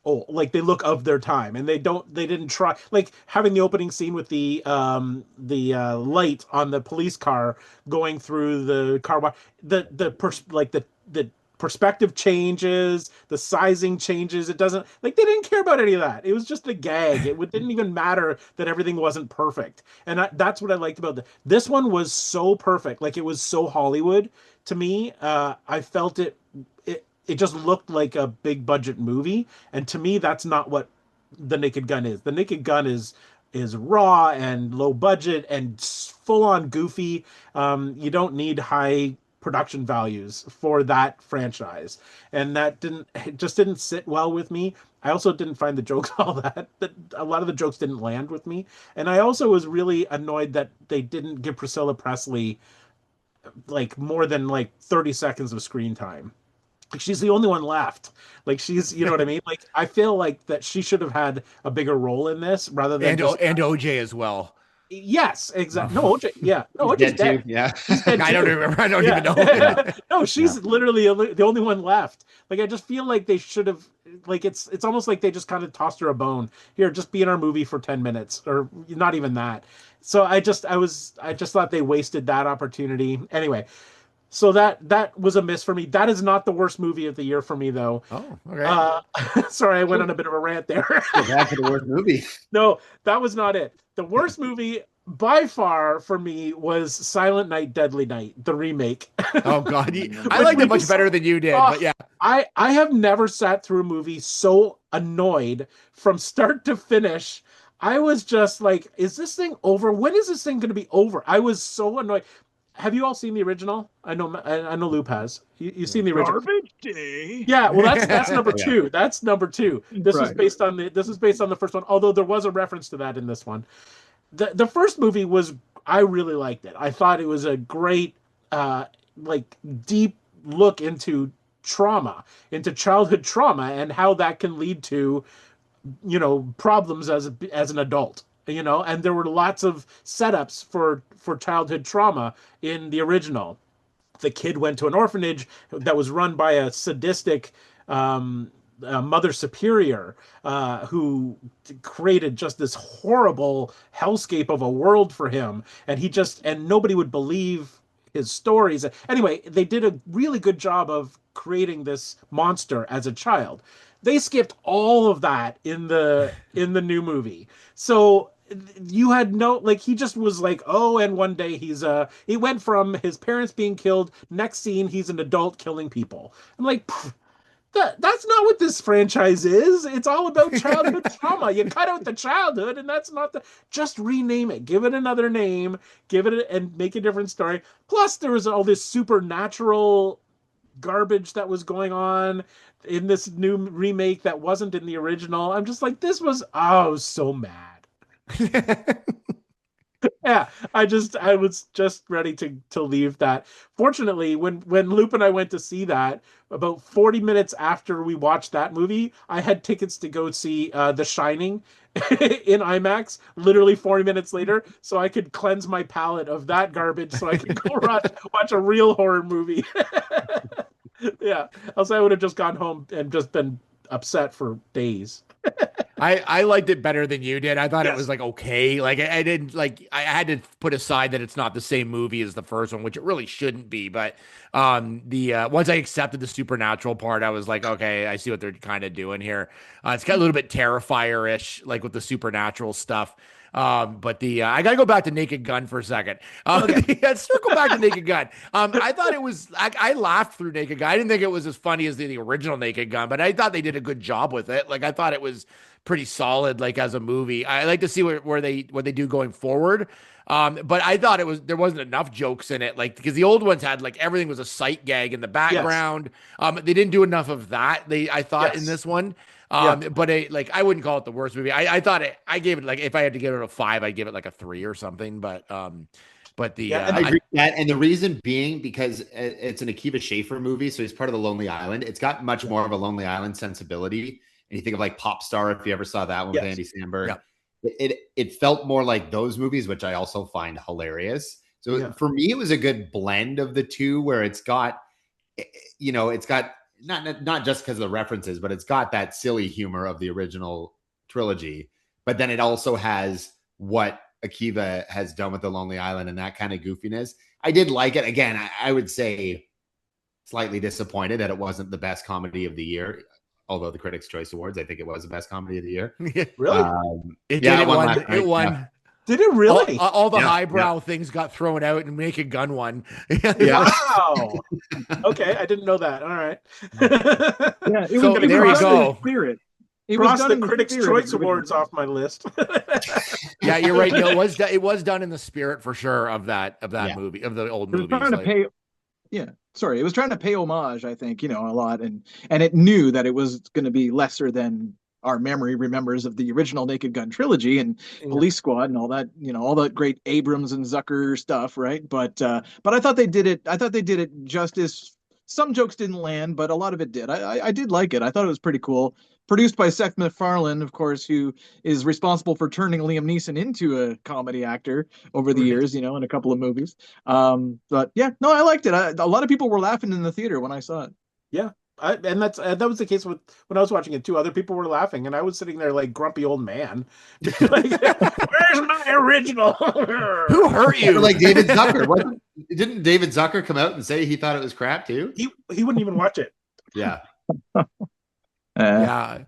B: like they look of their time, and they didn't try, like having the opening scene with the light on the police car going through the car wash, the perspective changes, the sizing changes. It doesn't, like, they didn't care about any of that. It was just a gag. Didn't even matter that everything wasn't perfect. And that's what I liked about this one was so perfect. Like it was so Hollywood to me. I felt it just looked like a big budget movie, and to me that's not what The Naked Gun is. The Naked Gun is raw and low budget and full on goofy. You don't need high production values for that franchise, and it just didn't sit well with me. I also didn't find the jokes all that a lot of the jokes didn't land with me, and I also was really annoyed that they didn't give Priscilla Presley like more than like 30 seconds of screen time. Like she's the only one left. Like she's, you know what I mean? Like I feel like that she should have had a bigger role in this rather than
C: and OJ as well.
B: Yes, exactly. No, OJ. Yeah, no, OJ's dead.
D: Yeah,
C: I don't remember. I don't even know.
B: No, she's literally the only one left. Like I just feel like they should have. Like it's almost like they just kind of tossed her a bone. Here, just be in our movie for 10 minutes, or not even that. So I just thought they wasted that opportunity. Anyway. So that was a miss for me. That is not the worst movie of the year for me, though.
C: Oh, okay.
B: Sorry, I went on a bit of a rant there.
D: Back to the worst movie.
B: No, that was not it. The worst movie by far for me was Silent Night, Deadly Night, the remake.
C: Oh God, I liked it much better than you did. But yeah,
B: I have never sat through a movie so annoyed from start to finish. I was just like, is this thing over? When is this thing going to be over? I was so annoyed. Have you all seen the original? I know Loop has. You've seen the original.
A: Garbage Day.
B: Yeah, well, that's number two. That's number two. This was based on the first one. Although there was a reference to that in this one. The first movie I really liked it. I thought it was a great, like deep look into trauma, into childhood trauma, and how that can lead to, problems as an adult. And there were lots of setups for childhood trauma in the original. The kid went to an orphanage that was run by a sadistic mother superior who created just this horrible hellscape of a world for him, and nobody would believe his stories. Anyway, they did a really good job of creating this monster as a child. They skipped all of that in the new movie. So you had he just was like, oh, and one day he went from his parents being killed, next scene he's an adult killing people. I'm like, that's not what this franchise is. It's all about childhood trauma. You cut out the childhood, and that's not just rename it. Give it another name, and make a different story. Plus there was all this supernatural garbage that was going on in this new remake that wasn't in the original. I'm just like, this was, I was so mad. Yeah, I was just ready to leave that. Fortunately, when Loop and I went to see that, about 40 minutes after we watched that movie, I had tickets to go see The Shining in IMAX literally 40 minutes later, so I could cleanse my palate of that garbage so I could go watch a real horror movie. Yeah, else I would have just gone home and just been upset for days.
C: I liked it better than you did. I thought it
B: Yes.
C: was like okay. Like I didn't like I had to put aside that it's not the same movie as the first one, which it really shouldn't be. But the once I accepted the supernatural part, I was like, okay, I see what they're kind of doing here. It's got a little bit Terrifier-ish, like with the supernatural stuff. But the I gotta go back to Naked Gun for a second. Circle back to Naked Gun. I thought it was I laughed through Naked Gun. I didn't think it was as funny as the original Naked Gun, but I thought they did a good job with it. Like I thought it was pretty solid, like as a movie. I like to see what they do going forward. But I thought there wasn't enough jokes in it, like because the old ones had like everything was a sight gag in the background. Yes. They didn't do enough of that. I thought in this one. But I wouldn't call it the worst movie. I thought I gave it like if I had to give it a 5, I'd give it like a 3 or something. But I
D: agree with that, and the reason being because it's an Akiva Schaffer movie, so he's part of the Lonely Island. It's got much more of a Lonely Island sensibility. And you think of like Pop Star, if you ever saw that one with Andy Samberg. Yeah. It felt more like those movies, which I also find hilarious. So for me, it was a good blend of the two, where it's got, it's got not just because of the references, but it's got that silly humor of the original trilogy. But then it also has what Akiva has done with the Lonely Island and that kind of goofiness. I did like it. Again, I would say slightly disappointed that it wasn't the best comedy of the year. Although the Critics' Choice Awards, I think it was the best comedy of the year.
B: Really?
C: It won. It won.
D: Yeah.
B: Did it really?
C: All the highbrow things got thrown out and Naked Gun won.
B: Wow. Okay, I didn't know that. All right.
C: There you go.
E: Spirit.
B: Cross the Critics' Choice Awards off my list.
C: Yeah, you're right, Neil. It was done in the spirit for sure of that movie, of the old movie.
E: It was trying to pay homage, I think, a lot, and it knew that it was going to be lesser than our memory remembers of the original Naked Gun trilogy and Police Squad and all that, all that great Abrams and Zucker stuff, right? But I thought they did it. I thought they did it justice. Some jokes didn't land, but a lot of it did. I did like it. I thought it was pretty cool. Produced by Seth MacFarlane, of course, who is responsible for turning Liam Neeson into a comedy actor over the years, in a couple of movies. But yeah, no, I liked it. A lot of people were laughing in the theater when I saw it.
B: Yeah. And that was the case with when I was watching it too. Other people were laughing, and I was sitting there like grumpy old man. Like, where's my original?
C: Who hurt you?
D: Like David Zucker. Didn't David Zucker come out and say he thought it was crap too?
B: He wouldn't even watch it.
D: Yeah.
C: I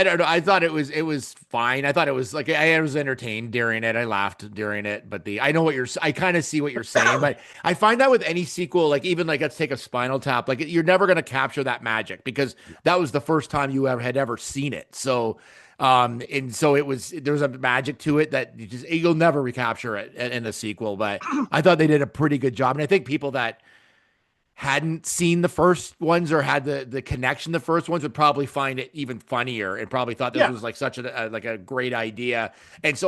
C: don't know. I thought it was fine. I thought it was like I was entertained during it. I laughed during it, but I kind of see what you're saying, but I find that with any sequel, like even like let's take a Spinal Tap, like you're never going to capture that magic because that was the first time you had ever seen it. So, and so there was a magic to it that you'll never recapture it in a sequel. But I thought they did a pretty good job, and I think people that hadn't seen the first ones or had the connection the first ones would probably find it even funnier and probably thought this was like such a great idea. And so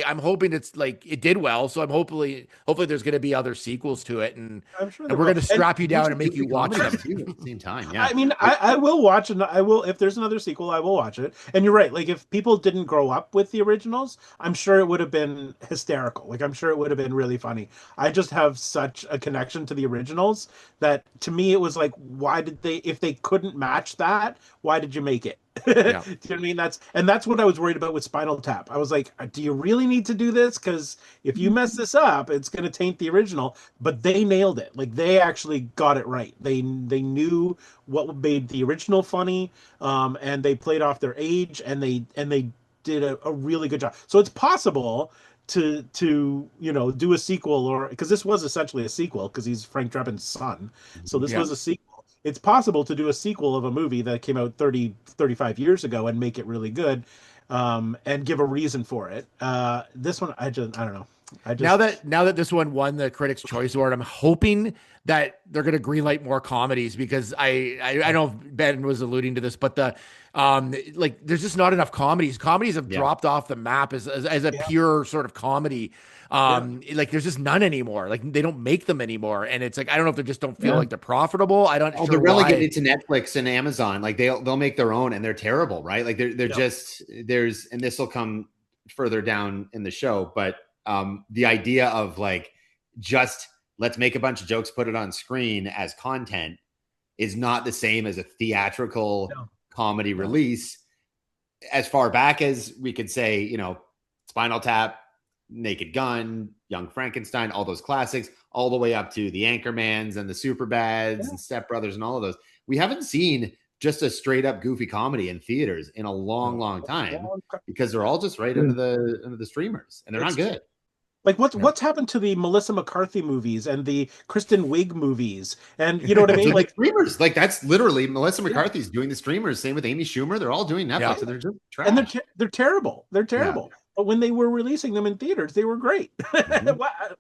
C: I'm hoping it's like it did well. So I'm hopefully there's going to be other sequels to it, and we're going to strap you down and make you watch them
D: at the same time. Yeah,
B: I mean, I will watch, and I will, if there's another sequel, I will watch it. And you're right. Like if people didn't grow up with the originals, I'm sure it would have been hysterical. Like I'm sure it would have been really funny. I just have such a connection to the originals that to me it was like, why did if they couldn't match that, why did you make it? Do you know what I mean? That's what I was worried about with Spinal Tap. I was like, do you really need to do this? Because if you mess this up, it's going to taint the original. But they nailed it. Like they actually got it right. They knew what made the original funny, and they played off their age, and they did a really good job. So it's possible to do a sequel, or because this was essentially a sequel because he's Frank Drebin's son. So this was a sequel. It's possible to do a sequel of a movie that came out 35 years ago and make it really good, and give a reason for it. This one, I don't know.
C: Now that this one won the Critics' Choice Award, I'm hoping that they're going to greenlight more comedies, because I know Ben was alluding to this, but like there's just not enough comedies. Comedies have dropped off the map as a pure sort of comedy. Like there's just none anymore. Like they don't make them anymore, and it's like I don't know if they just don't feel like they're profitable. I don't.
D: They're relegated to Netflix and Amazon. Like they'll make their own, and they're terrible, right? Like they're just and this will come further down in the show, but the idea of like just let's make a bunch of jokes, put it on screen as content is not the same as a theatrical comedy release. As far back as we could say, you know, Spinal Tap, Naked Gun, Young Frankenstein, all those classics, all the way up to the Anchormans and the Superbads and Step Brothers and all of those. We haven't seen just a straight up goofy comedy in theaters in a long time, because they're all just right into the streamers, and they're not good.
B: Like what's happened to the Melissa McCarthy movies and the Kristen Wiig movies, and you know what I mean?
D: Like streamers, like that's literally Melissa McCarthy's doing the streamers. Same with Amy Schumer. They're all doing Netflix, and they're just trash.
B: And they're terrible. They're terrible. Yeah. But when they were releasing them in theaters, they were great. It's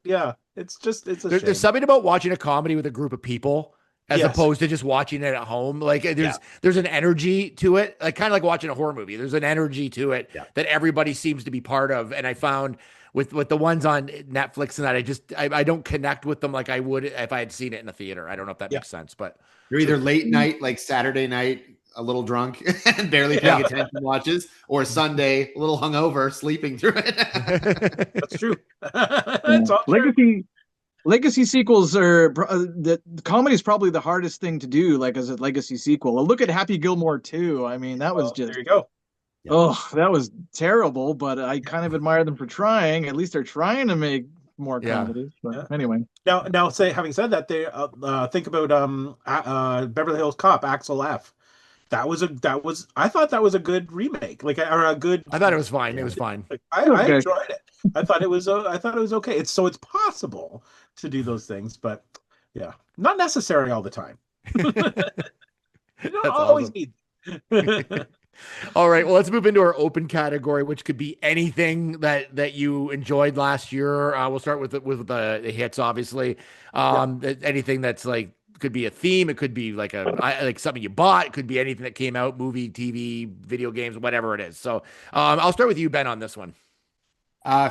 B: a shame.
C: There's something about watching a comedy with a group of people as opposed to just watching it at home. Like there's an energy to it, like kind of like watching a horror movie. There's an energy to it that everybody seems to be part of. And I found with the ones on Netflix and that I don't connect with them like I would if I had seen it in the theater. I don't know if that makes sense, but
D: you're either late night, like Saturday night, a little drunk and barely paying attention watches, or Sunday, a little hungover, sleeping through it.
B: That's true. It's all
E: Legacy sequels are the comedy is probably the hardest thing to do, like as a legacy sequel. Look at Happy Gilmore 2. I mean, that was just,
B: there you go.
E: Oh, that was terrible, but I kind of admire them for trying. At least they're trying to make more comedies. But anyway.
B: Now, having said that, they think about Beverly Hills Cop, Axel F. I thought that was a good remake, like or a good.
C: I thought it was fine. It was fine.
B: Like, I enjoyed it. I thought it was okay. It's possible to do those things, but not necessary all the time. You don't always need.
C: All right, well, let's move into our open category, which could be anything that you enjoyed last year. We'll start with the hits, obviously. Anything that's like could be a theme. It could be like something you bought. It could be anything that came out, movie, TV, video games, whatever it is. So I'll start with you, Ben, on this one.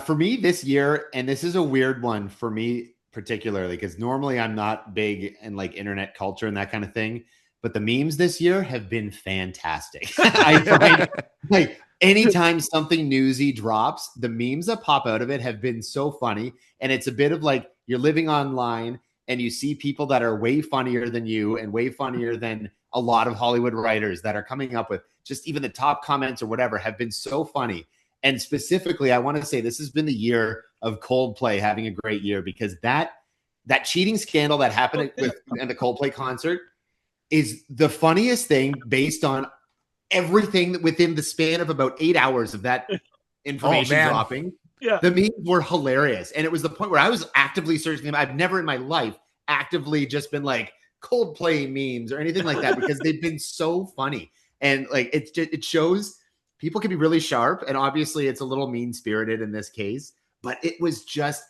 D: For me this year, and this is a weird one for me particularly, because normally I'm not big in like internet culture and that kind of thing, but the memes this year have been fantastic. I find like anytime something newsy drops, the memes that pop out of it have been so funny. And it's a bit of like you're living online and you see people that are way funnier than you and way funnier than a lot of Hollywood writers that are coming up with just even the top comments or whatever have been so funny. And specifically, I want to say this has been the year of Coldplay having a great year, because that cheating scandal that happened at the Coldplay concert is the funniest thing based on everything within the span of about 8 hours of that information dropping.
B: Yeah.
D: The memes were hilarious. And it was the point where I was actively searching them. I've never in my life actively just been like Coldplay memes or anything like that, because they've been so funny. And like, it shows people can be really sharp. And obviously it's a little mean spirited in this case, but it was just,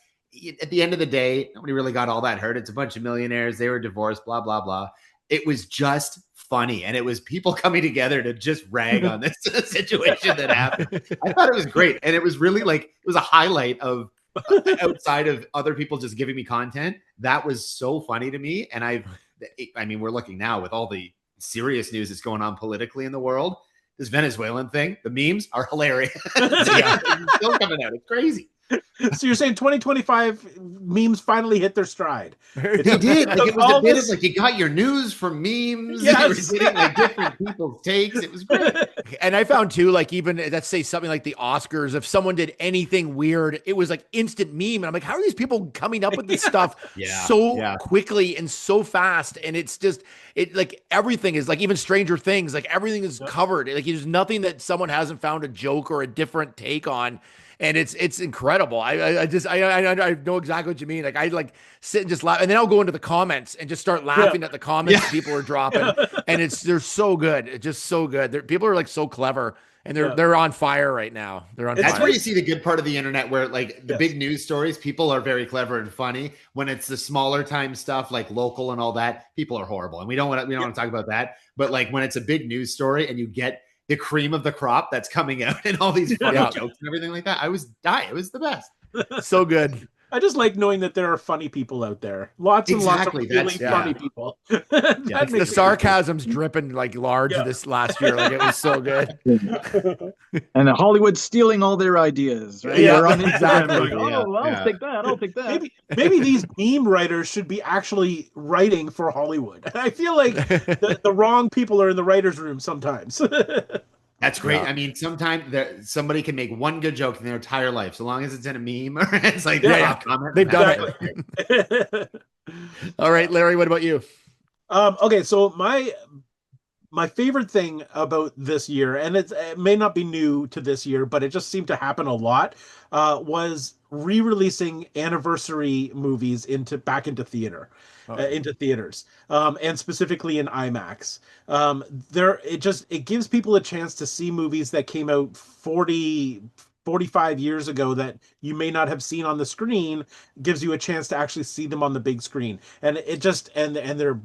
D: at the end of the day, nobody really got all that hurt. It's a bunch of millionaires. They were divorced, blah, blah, blah. It was just funny. And it was people coming together to just rag on this situation that happened. I thought it was great. And it was really like, it was a highlight of outside of other people just giving me content. That was so funny to me. And I mean, we're looking now with all the serious news that's going on politically in the world. This Venezuelan thing, the memes are hilarious. It's still coming out. It's crazy.
B: So you're saying 2025 memes finally hit their stride?
D: They did. Like, it was a bit of like you got your news from memes.
B: Yes.
D: You were getting like different people's takes. It was great.
C: And I found too, like even let's say something like the Oscars, if someone did anything weird, it was like instant meme. And I'm like, how are these people coming up with this stuff so quickly and so fast? And it's just like everything is like even Stranger Things, like everything is covered. Like there's nothing that someone hasn't found a joke or a different take on. And it's incredible. I know exactly what you mean. Like I like sit and just laugh, and then I'll go into the comments and just start laughing at the comments people are dropping. And they're so good. It's just so good. People are like so clever And they're on fire right now. They're on fire.
D: That's where you see the good part of the internet, where like the
B: Yes.
D: big news stories, people are very clever and funny. When it's the smaller time stuff like local and all that, people are horrible. And we don't want to talk about that. But like when it's a big news story and you get the cream of the crop that's coming out and all these funny jokes and everything like that, I was dying. It was the best.
C: So good.
B: I just like knowing that there are funny people out there. Lots and lots of really funny people.
C: The sarcasm's dripping like large this last year. Like it was so good.
E: And Hollywood's stealing all their ideas, right?
B: Yeah,
E: they're on Instagram.
C: exactly.
E: Like, I'll take that. I'll take that.
B: Maybe these meme writers should be actually writing for Hollywood. I feel like the wrong people are in the writers' room sometimes.
D: That's great. Yeah. I mean, sometimes somebody can make one good joke in their entire life, so long as it's in a meme or it's like
C: they've done it. All right, Larry, what about you?
B: Okay, so my favorite thing about this year, and it may not be new to this year, but it just seemed to happen a lot, was re-releasing anniversary movies back into theater. Into theaters, and specifically in IMAX. It gives people a chance to see movies that came out 45 years ago that you may not have seen on the screen. Gives you a chance to actually see them on the big screen, and it just and they're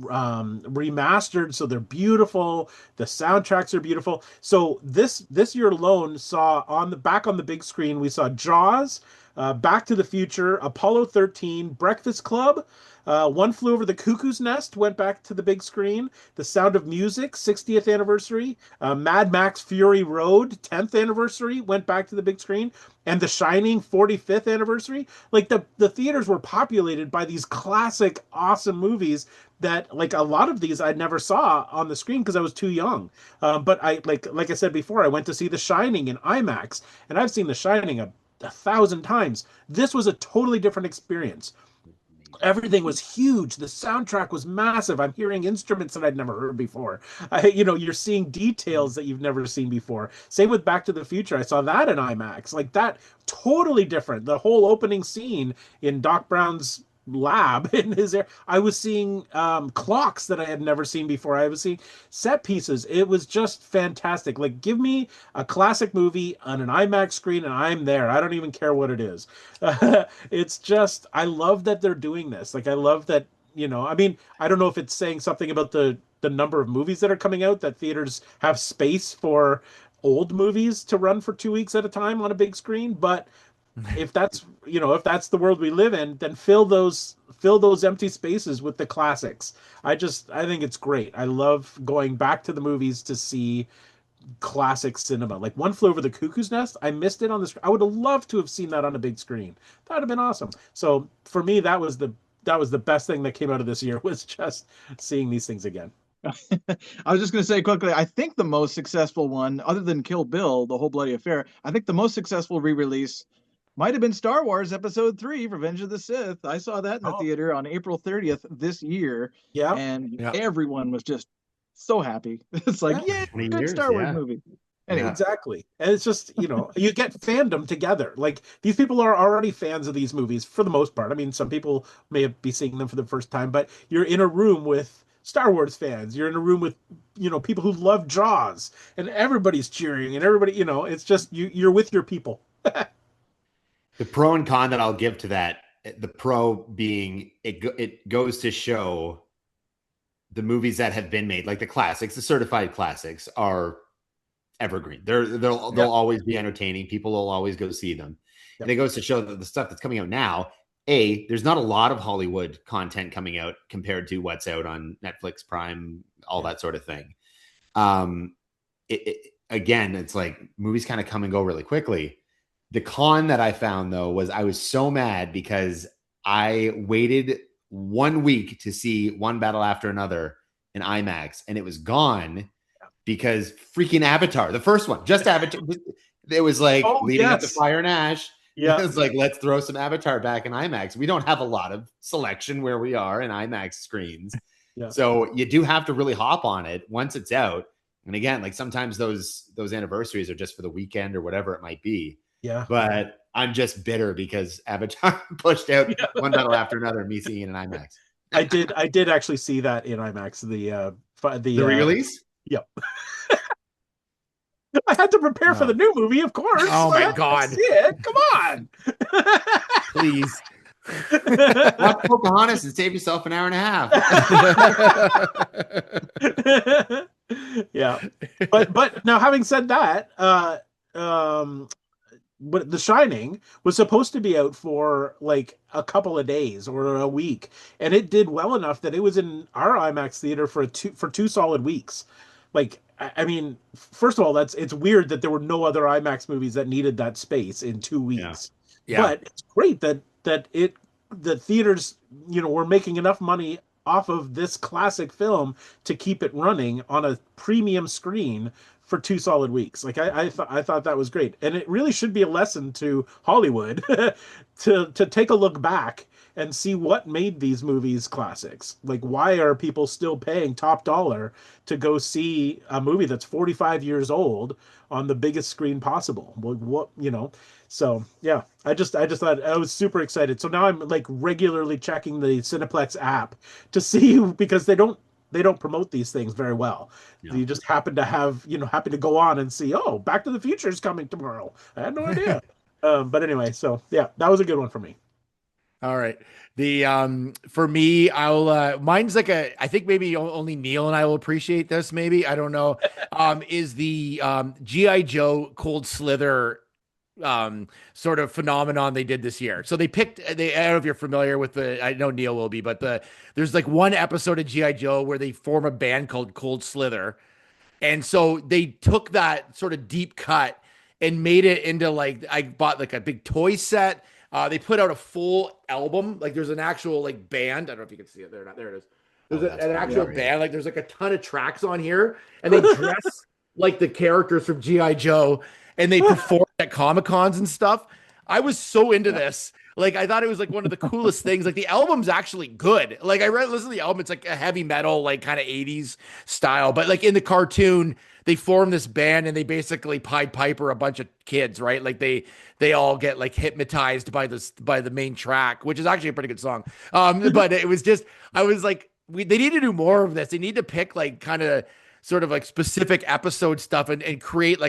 B: remastered, so they're beautiful. The soundtracks are beautiful. So this year alone saw on the big screen, we saw Jaws, Back to the Future, Apollo 13, Breakfast Club. One Flew Over the Cuckoo's Nest went back to the big screen. The Sound of Music, 60th anniversary. Mad Max Fury Road, 10th anniversary, went back to the big screen. And The Shining, 45th anniversary. Like the theaters were populated by these classic, awesome movies that, like, a lot of these I never saw on the screen because I was too young. But I like I said before, I went to see The Shining in IMAX, and I've seen The Shining a 1,000 times. This was a totally different experience. Everything was huge. The soundtrack was massive. I'm hearing instruments that I'd never heard before. You're seeing details that you've never seen before. Same with Back to the Future. I saw that in IMAX. Like that, totally different. The whole opening scene in Doc Brown's lab in his air. I was seeing clocks that I had never seen before. I was seeing set pieces. It was just fantastic. Like, give me a classic movie on an IMAX screen and I'm there. I don't even care what it is. It's just, I love that they're doing this. Like, I love that, I mean, I don't know if it's saying something about the number of movies that are coming out, that theaters have space for old movies to run for 2 weeks at a time on a big screen, but if that's the world we live in, then fill those empty spaces with the classics. I think it's great. I love going back to the movies to see classic cinema. Like One Flew Over the Cuckoo's Nest, I missed it on the screen. I would have loved to have seen that on a big screen. That would have been awesome. So for me, that was the best thing that came out of this year, was just seeing these things again.
E: I was just going to say quickly, I think the most successful one, other than Kill Bill, The Whole Bloody Affair, I think the most successful re-release might have been Star Wars Episode 3, Revenge of the Sith. I saw that in the theater on April 30th this year.
B: Yeah.
E: And everyone was just so happy. It's like, good Star Wars movie. Anyway.
B: Exactly. And it's just, you get fandom together. Like, these people are already fans of these movies for the most part. I mean, some people may be seeing them for the first time, but you're in a room with Star Wars fans. You're in a room with, people who love Jaws, and everybody's cheering, and everybody, it's just, you're with your people.
D: The pro and con that I'll give to that, the pro being it goes to show the movies that have been made, like the classics, the certified classics, are evergreen. They'll always be entertaining. People will always go see them. Yep. And it goes to show that the stuff that's coming out now, there's not a lot of Hollywood content coming out compared to what's out on Netflix, Prime, all that sort of thing. Again, it's like movies kind of come and go really quickly. The con that I found, though, was I was so mad because I waited 1 week to see One Battle After Another in IMAX, and it was gone because freaking Avatar, the first one, just Avatar. It was like leading up to Fire and Ash. Yeah. It was like, let's throw some Avatar back in IMAX. We don't have a lot of selection where we are in IMAX screens. Yeah. So you do have to really hop on it once it's out. And again, like sometimes those anniversaries are just for the weekend or whatever it might be. Yeah. But I'm just bitter because Avatar pushed out One Battle After Another, me seeing it in IMAX.
B: I did actually see that in IMAX. The
D: re-release?
B: Yep. I had to prepare for the new movie, of course.
C: Oh my God.
B: See it. Come on.
C: Please.
D: Watch Pocahontas and save yourself an hour and a half.
B: Yeah. But now, having said that, but The Shining was supposed to be out for like a couple of days or a week, and it did well enough that it was in our IMAX theater for two solid weeks. Like, I mean, first of all, it's weird that there were no other IMAX movies that needed that space in 2 weeks.
C: Yeah.
B: But it's great that the theaters, were making enough money off of this classic film to keep it running on a premium screen for 2 solid weeks. Like I thought that was great, and it really should be a lesson to Hollywood to take a look back and see what made these movies classics. Like, why are people still paying top dollar to go see a movie that's 45 years old on the biggest screen possible? What So yeah, I just thought I was super excited. So now I'm like regularly checking the Cineplex app to see, because they don't promote these things very well. Yeah. You just happen to go on and see, oh, Back to the Future is coming tomorrow. I had no idea. But anyway, so yeah, that was a good one for me.
C: All right. For me, mine's like I think maybe only Neil and I will appreciate this. Maybe, I don't know. Is the G.I. Joe Cold Slither sort of phenomenon they did this year. So I don't know if you're familiar with I know Neil will be, but there's like one episode of G.I. Joe where they form a band called Cold Slither. And so they took that sort of deep cut and made it into like, I bought like a big toy set. They put out a full album. Like there's an actual like band. I don't know if you can see it there. There it is. There's an actual band. Like there's like a ton of tracks on here, and they dress like the characters from G.I. Joe, and they perform at Comic-Cons and stuff. I was so into this. Like, I thought it was like one of the coolest things. Like, the album's actually good. Like, listen to the album. It's like a heavy metal, like kind of 80s style. But like in the cartoon, they form this band and they basically Pied Piper a bunch of kids, right? Like they all get like hypnotized by the main track, which is actually a pretty good song. But it was just, I was like, they need to do more of this. They need to pick like kind of sort of like specific episode stuff and create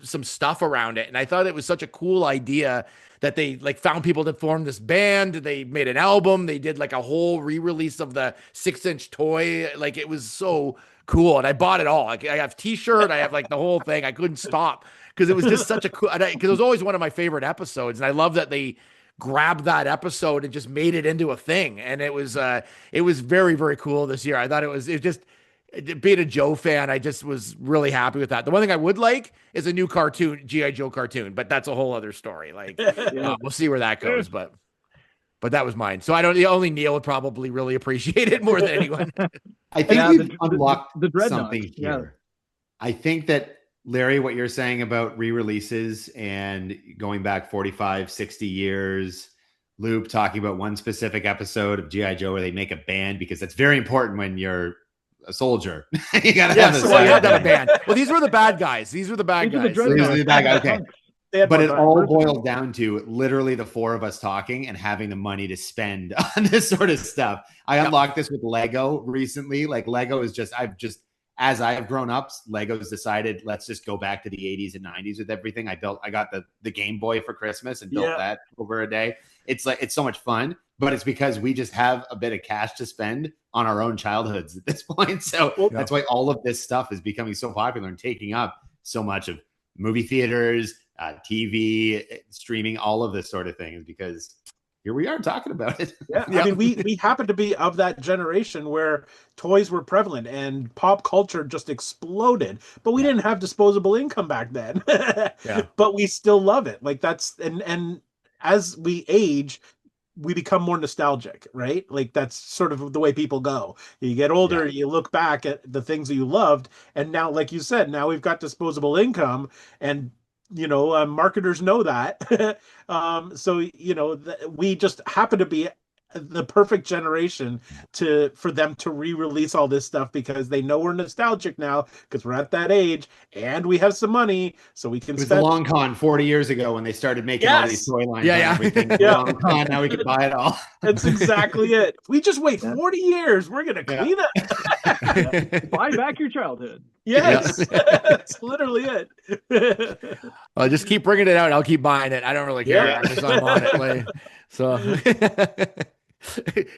C: some stuff around it. And I thought it was such a cool idea that they like found people to form this band. They made an album. They did like a whole re-release of the 6-inch toy. Like, it was so cool. And I bought it all. Like, I have t-shirt. I have like the whole thing. I couldn't stop because it was just such a cool, because it was always one of my favorite episodes. And I love that they grabbed that episode and just made it into a thing. And it was very, very cool this year. I thought it was just, being a Joe fan, I just was really happy with that. The one thing I would like is a new cartoon, G.I. Joe cartoon, but that's a whole other story. Like, we'll see where that goes. But that was mine. So only Neil would probably really appreciate it more than anyone.
D: I think we've unlocked something here. Yeah. I think that, Larry, what you're saying about re-releases and going back 45, 60 years, Loop talking about one specific episode of G.I. Joe where they make a band, because that's very important when you're a soldier. You gotta have
C: a band. Well, these were the bad guys. These were the bad guys.
D: Okay. But it all boiled down to literally the four of us talking and having the money to spend on this sort of stuff. I unlocked this with Lego recently. Like, Lego is just, as I've grown up, Lego's decided, let's just go back to the 80s and 90s with everything. I got the Game Boy for Christmas and built that over a day. It's so much fun, but it's because we just have a bit of cash to spend on our own childhoods at this point. So that's why all of this stuff is becoming so popular and taking up so much of movie theaters, TV, streaming, all of this sort of things, because here we are talking about it.
B: Yeah. I mean, we happen to be of that generation where toys were prevalent and pop culture just exploded, but we didn't have disposable income back then. But we still love it. Like, that's, and as we age, we become more nostalgic, right? Like, that's sort of the way people go. You get older, you look back at the things that you loved, and now, like you said, now we've got disposable income, and marketers know that. So we just happen to be the perfect generation for them to re-release all this stuff, because they know we're nostalgic now, because we're at that age and we have some money, so we can.
D: It was the long con 40 years ago when they started making all these toy lines. And everything. Long con, now we can buy it all.
B: That's exactly it. If we just wait 40 years, we're gonna clean it.
E: Buy back your childhood.
B: Yes, that's literally it.
C: Just keep bringing it out. I'll keep buying it. I don't really care.
B: Yeah.
C: I'm on it. Like, so,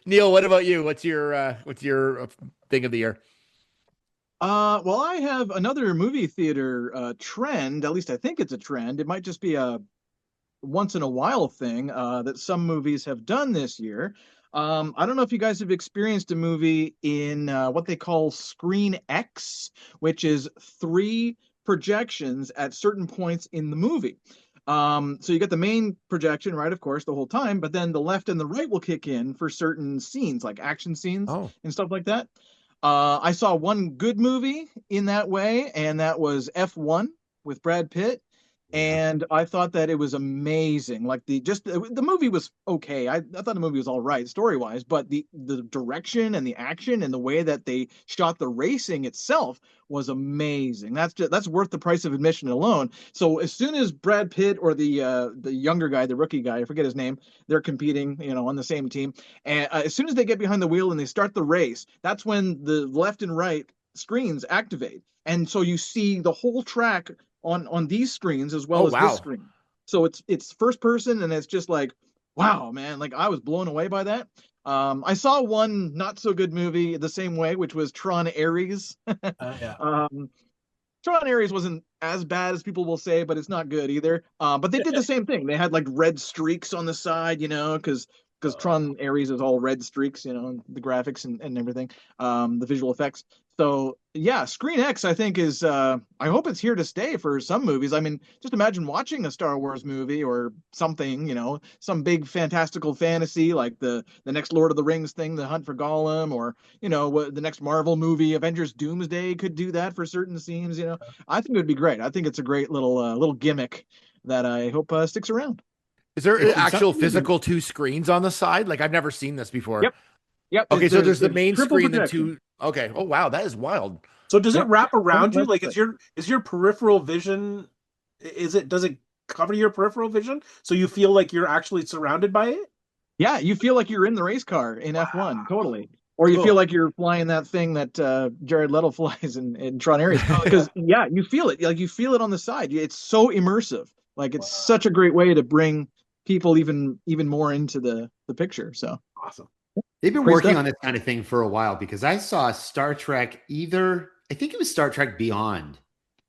C: Neil, what about you? What's your thing of the year?
E: Well, I have another movie theater trend. At least I think it's a trend. It might just be a once in a while thing that some movies have done this year. I don't know if you guys have experienced a movie in what they call Screen X, which is 3 projections at certain points in the movie. So you get the main projection, right, of course, the whole time, but then the left and the right will kick in for certain scenes, like action scenes
C: Oh,
E: and stuff like that. I saw one good movie in that way, and that was F1 with Brad Pitt. And I thought that it was amazing. Like the movie was okay. I thought the movie was all right story wise, but the direction and the action and the way that they shot the racing itself was amazing. That's worth the price of admission alone. So as soon as Brad Pitt or the younger guy, the rookie guy, I forget his name, they're competing, on the same team, and as soon as they get behind the wheel and they start the race, that's when the left and right screens activate, and so you see the whole track on these screens as well as
C: wow.
E: this screen. So it's first person, and it's just like, wow, man, like I was blown away by that. I saw one not so good movie the same way, which was Tron Ares.
B: Yeah.
E: Tron Ares wasn't as bad as people will say, but it's not good either. But they did the same thing. They had like red streaks on the side, because Tron Ares is all red streaks, the graphics and everything, the visual effects. So yeah, Screen X I think is I hope it's here to stay for some movies. I mean, just imagine watching a Star Wars movie or something, some big fantastical fantasy like the next Lord of the Rings thing, The Hunt for Gollum, or the next Marvel movie, Avengers Doomsday could do that for certain scenes. I think it would be great. I think it's a great little gimmick that I hope sticks around.
C: Is there actual physical 2 screens on the side? Like I've never seen this before.
E: Yep.
C: Okay, so there's the main
E: triple
C: screen and
E: projection.
C: 2. Okay. Oh wow, that is wild.
B: So does it wrap around you? Like
E: That's
B: is your peripheral vision? Does it cover your peripheral vision so you feel like you're actually surrounded by it?
E: Yeah, you feel like you're in the race car in F1, totally. Or you feel like you're flying that thing that Jared Leto flies in Tron Ares. Because you feel it. Like you feel it on the side. It's so immersive. Like it's such a great way to bring people even more into the picture. So
B: awesome.
D: They've been working on this kind of thing for a while, because I saw Star Trek I think it was Star Trek Beyond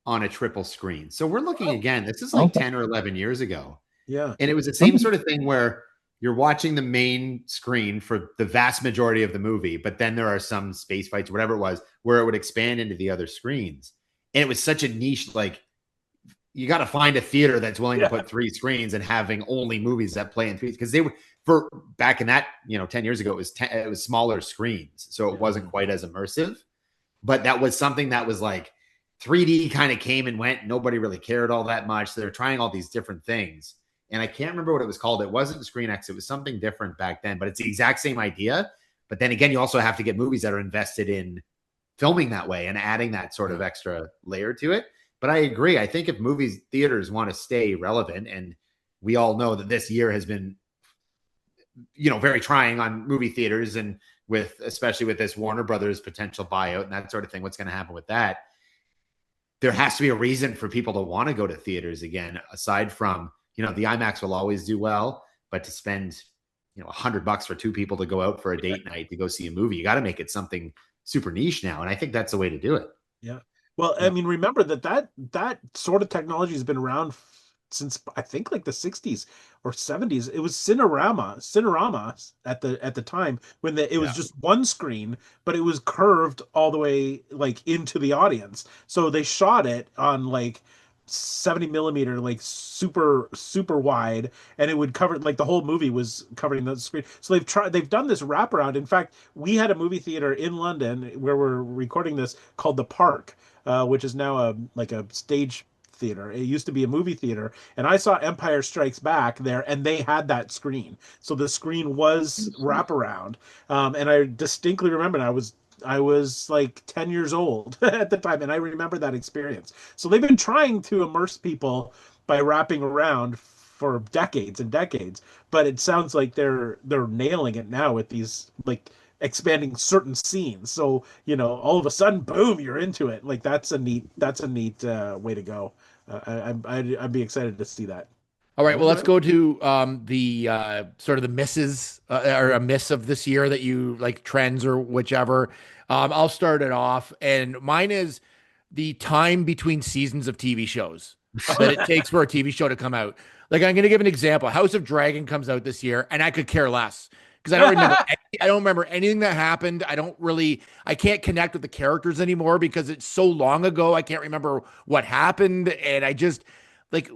D: on a triple screen. So we're looking again, this is like 10 or 11 years ago.
B: Yeah.
D: And it was the same sort of thing where you're watching the main screen for the vast majority of the movie, but then there are some space fights, whatever it was, where it would expand into the other screens. And it was such a niche, like you got to find a theater that's willing to put 3 screens and having only movies that play in 3, because they were for back in that 10 years ago, it was smaller screens, so it wasn't quite as immersive. But that was something that was like 3D kind of came and went. Nobody really cared all that much. So they're trying all these different things, and I can't remember what it was called. It wasn't Screen X. It was something different back then, but it's the exact same idea. But then again, you also have to get movies that are invested in filming that way and adding that sort of extra layer to it. But I agree. I think if movies theaters want to stay relevant, and we all know that this year has been, very trying on movie theaters, and especially with this Warner Brothers potential buyout and that sort of thing, what's going to happen with that? There has to be a reason for people to want to go to theaters again, aside from, the IMAX will always do well, but to spend, $100 for 2 people to go out for a date night to go see a movie, you got to make it something super niche now. And I think that's the way to do it.
B: Yeah. Well, I mean, remember that sort of technology has been around since I think like the 60s or 70s. It was Cinerama at the time when it was just one screen, but it was curved all the way like into the audience. So they shot it on like 70 millimeter, like super wide, and it would cover, like the whole movie was covering the screen. So they've done this wraparound. In fact, we had a movie theater in London where we're recording this called the Park, which is now a stage theater. It used to be a movie theater, and I saw Empire Strikes Back there, and they had that screen. So the screen was wraparound, and I distinctly remember I was like 10 years old at the time, and I remember that experience. So they've been trying to immerse people by wrapping around for decades and decades, but it sounds like they're nailing it now with these like expanding certain scenes. So, all of a sudden, boom, you're into it. Like that's a neat way to go. I'd be excited to see that.
C: All right, well, let's go to the sort of the misses or a miss of this year that you like, trends or whichever. I'll start it off, and mine is the time between seasons of TV shows that it takes for a TV show to come out. Like, I'm going to give an example. House of Dragon comes out this year, and I could care less because I don't remember anything that happened. I can't connect with the characters anymore because it's so long ago. I can't remember what happened, and I just like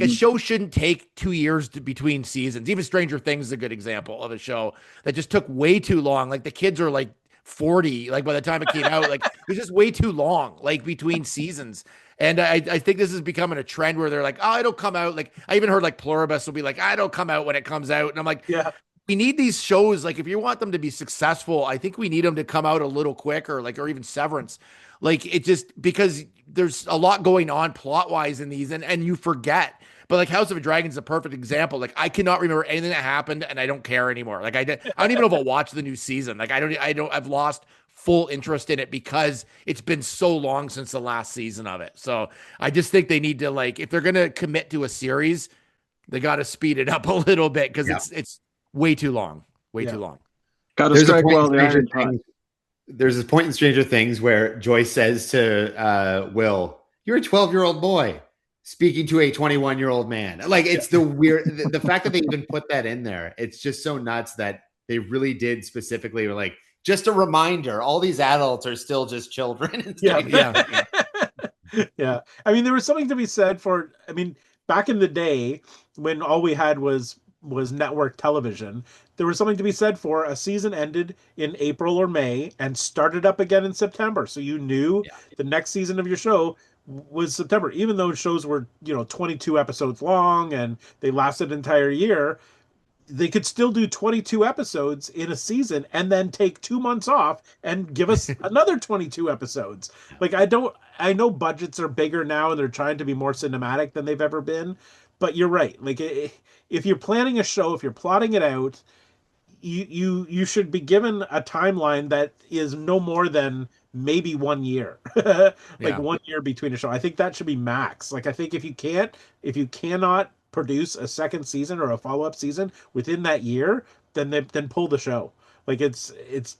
C: a show shouldn't take 2 years between seasons. Even Stranger Things is a good example of a show that just took way too long. Like, the kids are like 40, like by the time it came out, like it was just way too long, like between seasons. And I think this is becoming a trend where they're like, oh, it'll come out. Like, I even heard like Pluribus will be like, I don't come out when it comes out. And I'm like,
B: yeah,
C: we need these shows. Like, if you want them to be successful, I think we need them to come out a little quicker, like, or even Severance. Like, it just, because there's a lot going on plot wise in these, and you forget. But like House of the Dragon is a perfect example. Like, I cannot remember anything that happened, and I don't care anymore. Like, I don't even know if I'll watch the new season. Like, I've lost full interest in it because it's been so long since the last season of it. So I just think they need to, like, if they're going to commit to a series, they got to speed it up a little bit because it's way too long, too long.
E: Got to strike while the iron's hot.
D: There's this point in Stranger Things where Joyce says to Will, "You're a 12-year-old boy speaking to a 21-year-old man." Like, it's the weird, the fact that they even put that in there. It's just so nuts that they really did specifically, like, just a reminder, all these adults are still just children.
B: Yeah. Yeah. I mean, there was something to be said for, back in the day when all we had was network television, there was something to be said for a season ended in April or May and started up again in September. So you knew the next season of your show was September, even though shows were, 22 episodes long and they lasted an entire year. They could still do 22 episodes in a season and then take 2 months off and give us another 22 episodes. Like, I know budgets are bigger now and they're trying to be more cinematic than they've ever been, but you're right. Like, if you're planning a show, if you're plotting it out, you should be given a timeline that is no more than maybe 1 year, 1 year between a show. I think that should be max. Like, I think if you cannot produce a second season or a follow-up season within that year, then pull the show. Like, it's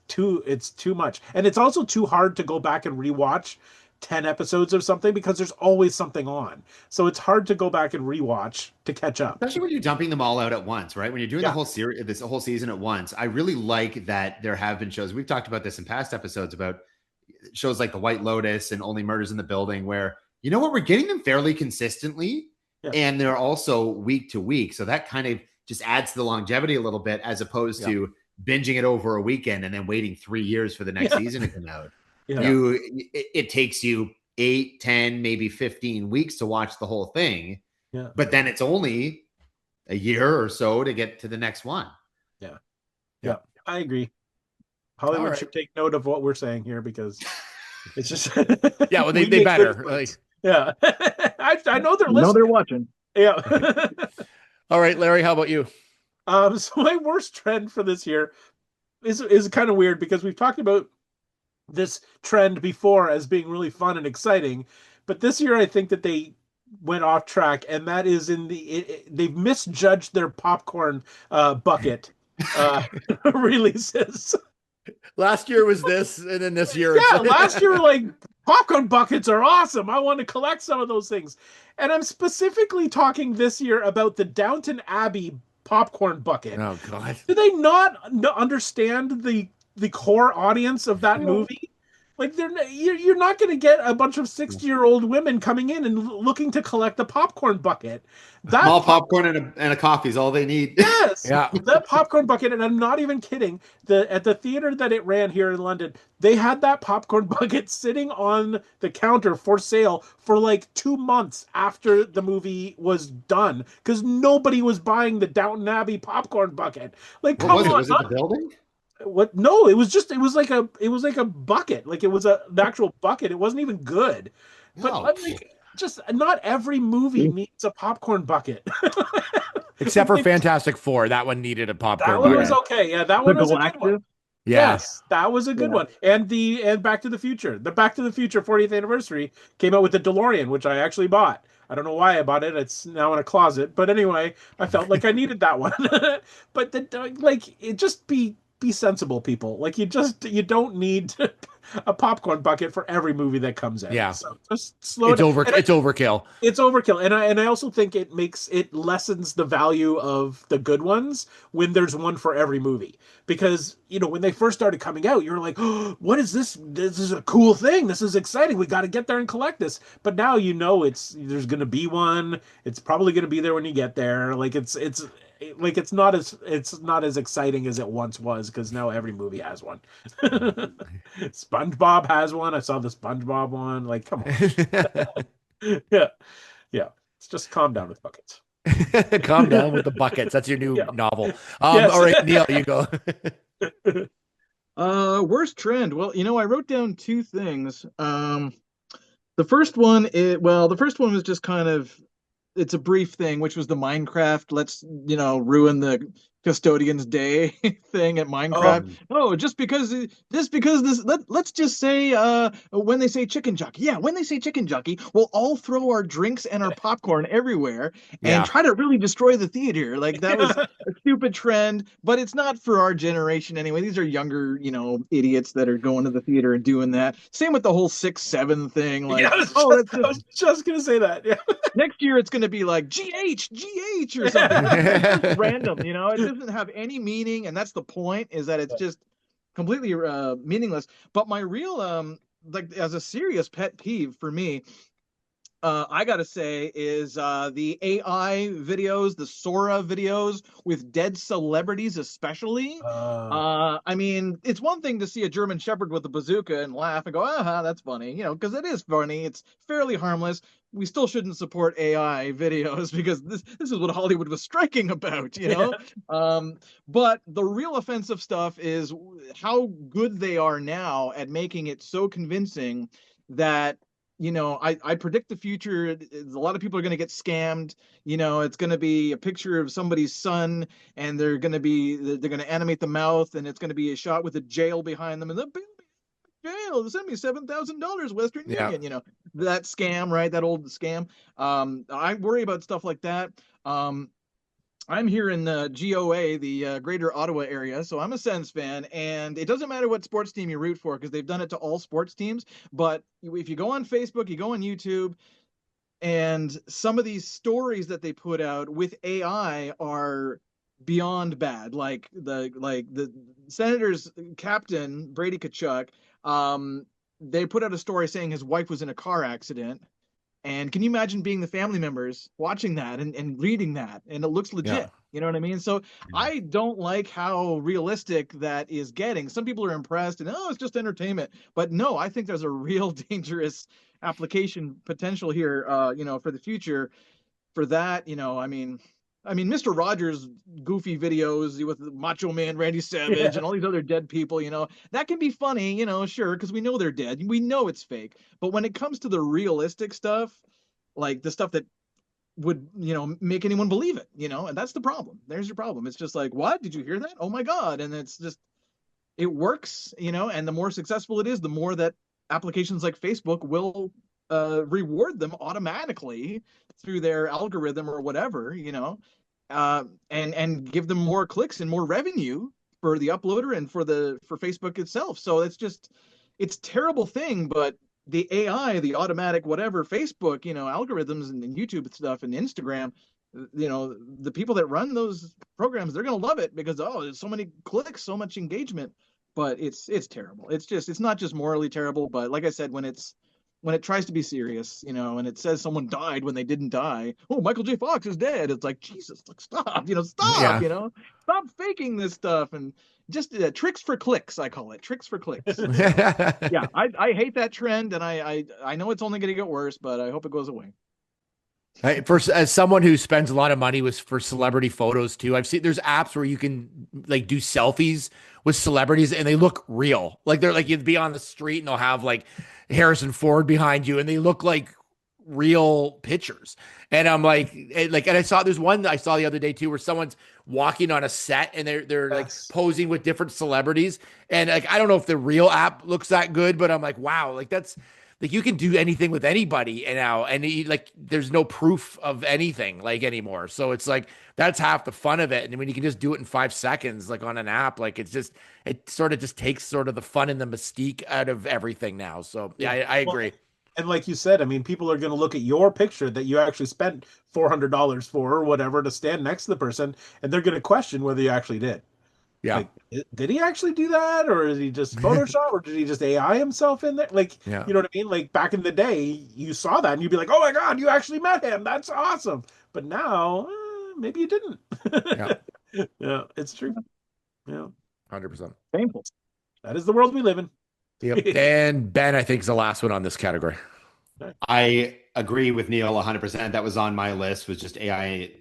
B: too much. And it's also too hard to go back and rewatch 10 episodes of something because there's always something on. So it's hard to go back and rewatch to catch up.
D: Especially when you're dumping them all out at once, right? When you're doing the whole series, this whole season at once. I really like that there have been shows. We've talked about this in past episodes about shows like The White Lotus and Only Murders in the Building, where, you know what, we're getting them fairly consistently. Yeah. And they're also week to week. So that kind of just adds to the longevity a little bit, as opposed to binging it over a weekend and then waiting 3 years for the next season to come out. Yeah. It takes you 8, 10, maybe 15 weeks to watch the whole thing. Yeah. But then it's only a year or so to get to the next one.
B: Yeah. Yeah. I agree. Hollywood should take note of what we're saying here, because it's just
C: well, they better.
B: Yeah. I know they're listening.
E: No, they're watching.
B: Yeah.
C: All right, Larry, how about you?
B: So my worst trend for this year is kind of weird, because we've talked about this trend before as being really fun and exciting, but this year I think that they went off track, and that is they've misjudged their popcorn bucket releases.
C: Last year was this, and then this year
B: last year, like, popcorn buckets are awesome. I want to collect some of those things. And I'm specifically talking this year about the Downton Abbey popcorn bucket.
C: Oh, God.
B: Do they not understand the core audience of that movie? Like, you're not going to get a bunch of 60-year-old women coming in and looking to collect a popcorn bucket. That
D: small popcorn and a coffee is all they need.
B: Yes. Yeah. That popcorn bucket, and I'm not even kidding, at the theater that it ran here in London, they had that popcorn bucket sitting on the counter for sale for like 2 months after the movie was done, because nobody was buying the Downton Abbey popcorn bucket. Like, come on.
D: Was it the building?
B: What? No, it was like a bucket. Like, it was an actual bucket. It wasn't even good. But like, just not every movie needs a popcorn bucket.
C: Except for Fantastic Four. That one needed a popcorn bucket.
B: That one was okay. Yeah, that one was a good one.
C: Yeah.
B: Yes, that was a good one. And Back to the Future. The Back to the Future 40th anniversary came out with the DeLorean, which I actually bought. I don't know why I bought it. It's now in a closet. But anyway, I felt like I needed that one. But just be sensible, people. Like you don't need a popcorn bucket for every movie that comes out.
C: Yeah.
B: So just slow it down.
C: It's overkill.
B: It's overkill, and I also think it lessens the value of the good ones when there's one for every movie. Because when they first started coming out, you were like, oh, "What is this? This is a cool thing. This is exciting. We got to get there and collect this." But now there's going to be one. It's probably going to be there when you get there. Like it's not as exciting as it once was because now every movie has one. SpongeBob has one. I saw the SpongeBob one. Like, come on. Yeah. It's just calm down with buckets.
C: Calm down with the buckets. That's your new novel.
B: Yes.
C: All right, Neil, you go.
E: Worst trend. Well, I wrote down two things. The first one was just kind of, it's a brief thing, which was the Minecraft, let's, ruin the custodian's day thing at Minecraft. Just because this, let's just say when they say chicken jockey, when they say chicken jockey, we'll all throw our drinks and our popcorn everywhere and try to really destroy the theater. Like, that was a stupid trend, but it's not for our generation anyway. These are younger, idiots that are going to the theater and doing that. Same with the whole 6-7 thing. Like,
B: I was just gonna say that. Yeah.
E: Next year it's gonna be like GH or something. It's just random, it doesn't have any meaning, and that's the point, is that it's just completely meaningless. But my real as a serious pet peeve for me, I gotta say, is the AI videos, the Sora videos with dead celebrities, especially. I mean, it's one thing to see a German Shepherd with a bazooka and laugh and go, "Aha, that's funny," because it is funny. It's fairly harmless. We still shouldn't support AI videos because this is what Hollywood was striking about, But the real offensive stuff is how good they are now at making it so convincing that I predict the future. A lot of people are going to get scammed. It's going to be a picture of somebody's son, and they're going to animate the mouth, and it's going to be a shot with a jail behind them, and the jail, send me $7,000, Western Union. That scam, right? That old scam. I worry about stuff like that. I'm here in the GOA, the Greater Ottawa area, so I'm a Sens fan, and it doesn't matter what sports team you root for because they've done it to all sports teams. But if you go on Facebook, you go on YouTube, and some of these stories that they put out with AI are beyond bad. Like the Senators captain Brady Tkachuk, they put out a story saying his wife was in a car accident. And can you imagine being the family members watching that and reading that? And it looks legit. Yeah. You know what I mean? So I don't like how realistic that is getting. Some people are impressed and, it's just entertainment. But no, I think there's a real dangerous application potential here, for the future for that. I mean, Mr. Rogers' goofy videos with Macho Man Randy Savage and all these other dead people, that can be funny, sure, because we know they're dead. We know it's fake. But when it comes to the realistic stuff, like the stuff that would, make anyone believe it, and that's the problem. There's your problem. It's just like, what? Did you hear that? Oh, my God. And it's just, it works, and the more successful it is, the more that applications like Facebook will reward them automatically through their algorithm or whatever, and give them more clicks and more revenue for the uploader and for Facebook itself. So it's a terrible thing, but the AI, the automatic whatever Facebook, algorithms and YouTube stuff and Instagram, the people that run those programs, they're going to love it because, there's so many clicks, so much engagement, but it's terrible. It's not just morally terrible, but like I said, when it tries to be serious, and it says someone died when they didn't die. Oh, Michael J. Fox is dead. It's like, Jesus, stop, stop, stop faking this stuff. And just tricks for clicks, I call it. Tricks for clicks. Yeah, I hate that trend, and I know it's only going to get worse, but I hope it goes away.
C: As someone who spends a lot of money for celebrity photos too, I've seen there's apps where you can like do selfies with celebrities and they look real. Like they're like, you'd be on the street and they'll have like Harrison Ford behind you and they look like real pictures. And I'm like, and I saw there's one that I saw the other day too, where someone's walking on a set and they're like posing with different celebrities. And like, I don't know if the real app looks that good, but I'm like, wow, like that's like you can do anything with anybody now, and like there's no proof of anything like anymore. So it's like that's half the fun of it. And when you can just do it in 5 seconds, like on an app, like it sort of just takes sort of the fun and the mystique out of everything now. So yeah, I agree.
B: And like you said, I mean, people are going to look at your picture that you actually spent $400 for or whatever to stand next to the person, and they're going to question whether you actually did.
C: Yeah.
B: Like, did he actually do that, or is he just Photoshop, or did he just AI himself in there? Like, you know what I mean? Like back in the day, you saw that and you'd be like, "Oh my God, you actually met him! That's awesome!" But now, maybe you didn't. Yeah, it's true. Yeah,
C: 100%.
E: Painful.
B: That is the world we live in.
C: Yep. And Ben, I think, is the last one on this category.
D: I agree with Neil 100%. That was on my list, was just AI,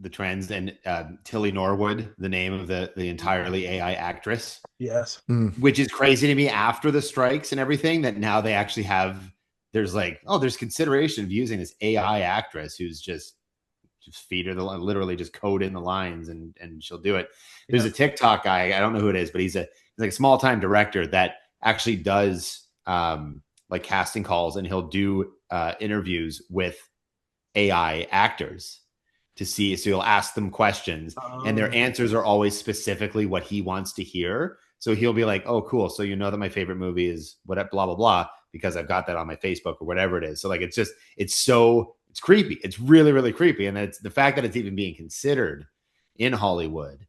D: the trends, and Tilly Norwood, the name of the entirely AI actress.
B: Yes.
D: Which is crazy to me after the strikes and everything, that now they actually there's consideration of using this AI actress who's just feed her literally just code in the lines and she'll do it. There's a TikTok guy, I don't know who it is, but he's like a small-time director that actually does like casting calls, and he'll do interviews with AI actors to see. So he'll ask them questions and their answers are always specifically what he wants to hear. So he'll be like, "Oh, cool. So you know that my favorite movie is what, blah, blah, blah, because I've got that on my Facebook," or whatever it is. So like, it's creepy. It's really, really creepy. And it's the fact that it's even being considered in Hollywood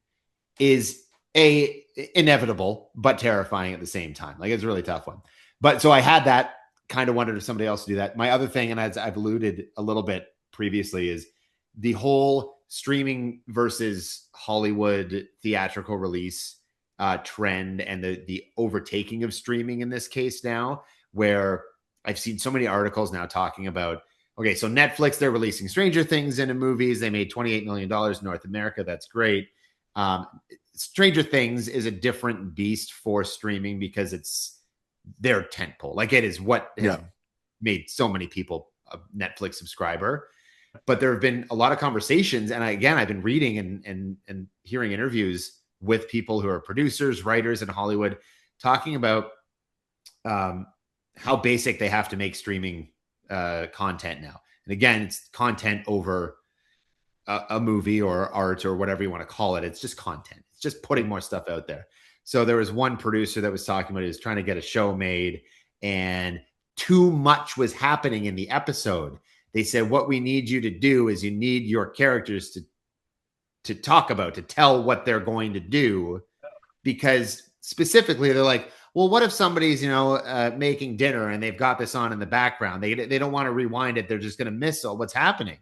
D: is inevitable, but terrifying at the same time. Like, it's a really tough one. But so I had that, kind of wondered if somebody else would do that. My other thing, and as I've alluded a little bit previously, is the whole streaming versus Hollywood theatrical release trend, and the overtaking of streaming in this case now, where I've seen so many articles now talking about, okay, so Netflix, they're releasing Stranger Things into movies. They made $28 million in North America. That's great. Stranger Things is a different beast for streaming because it's their tentpole. Like, it is what has made so many people a Netflix subscriber. But there have been a lot of conversations, and I've been reading and hearing interviews with people who are producers, writers in Hollywood, talking about how basic they have to make streaming content now. And again, it's content over a movie or art or whatever you want to call it. It's just content. It's just putting more stuff out there. So there was one producer that was talking about, he was trying to get a show made, and too much was happening in the episode. They said, what we need you to do is you need your characters to talk about, to tell what they're going to do, because specifically they're like, well, what if somebody's, making dinner and they've got this on in the background? They don't want to rewind it. They're just going to miss all what's happening.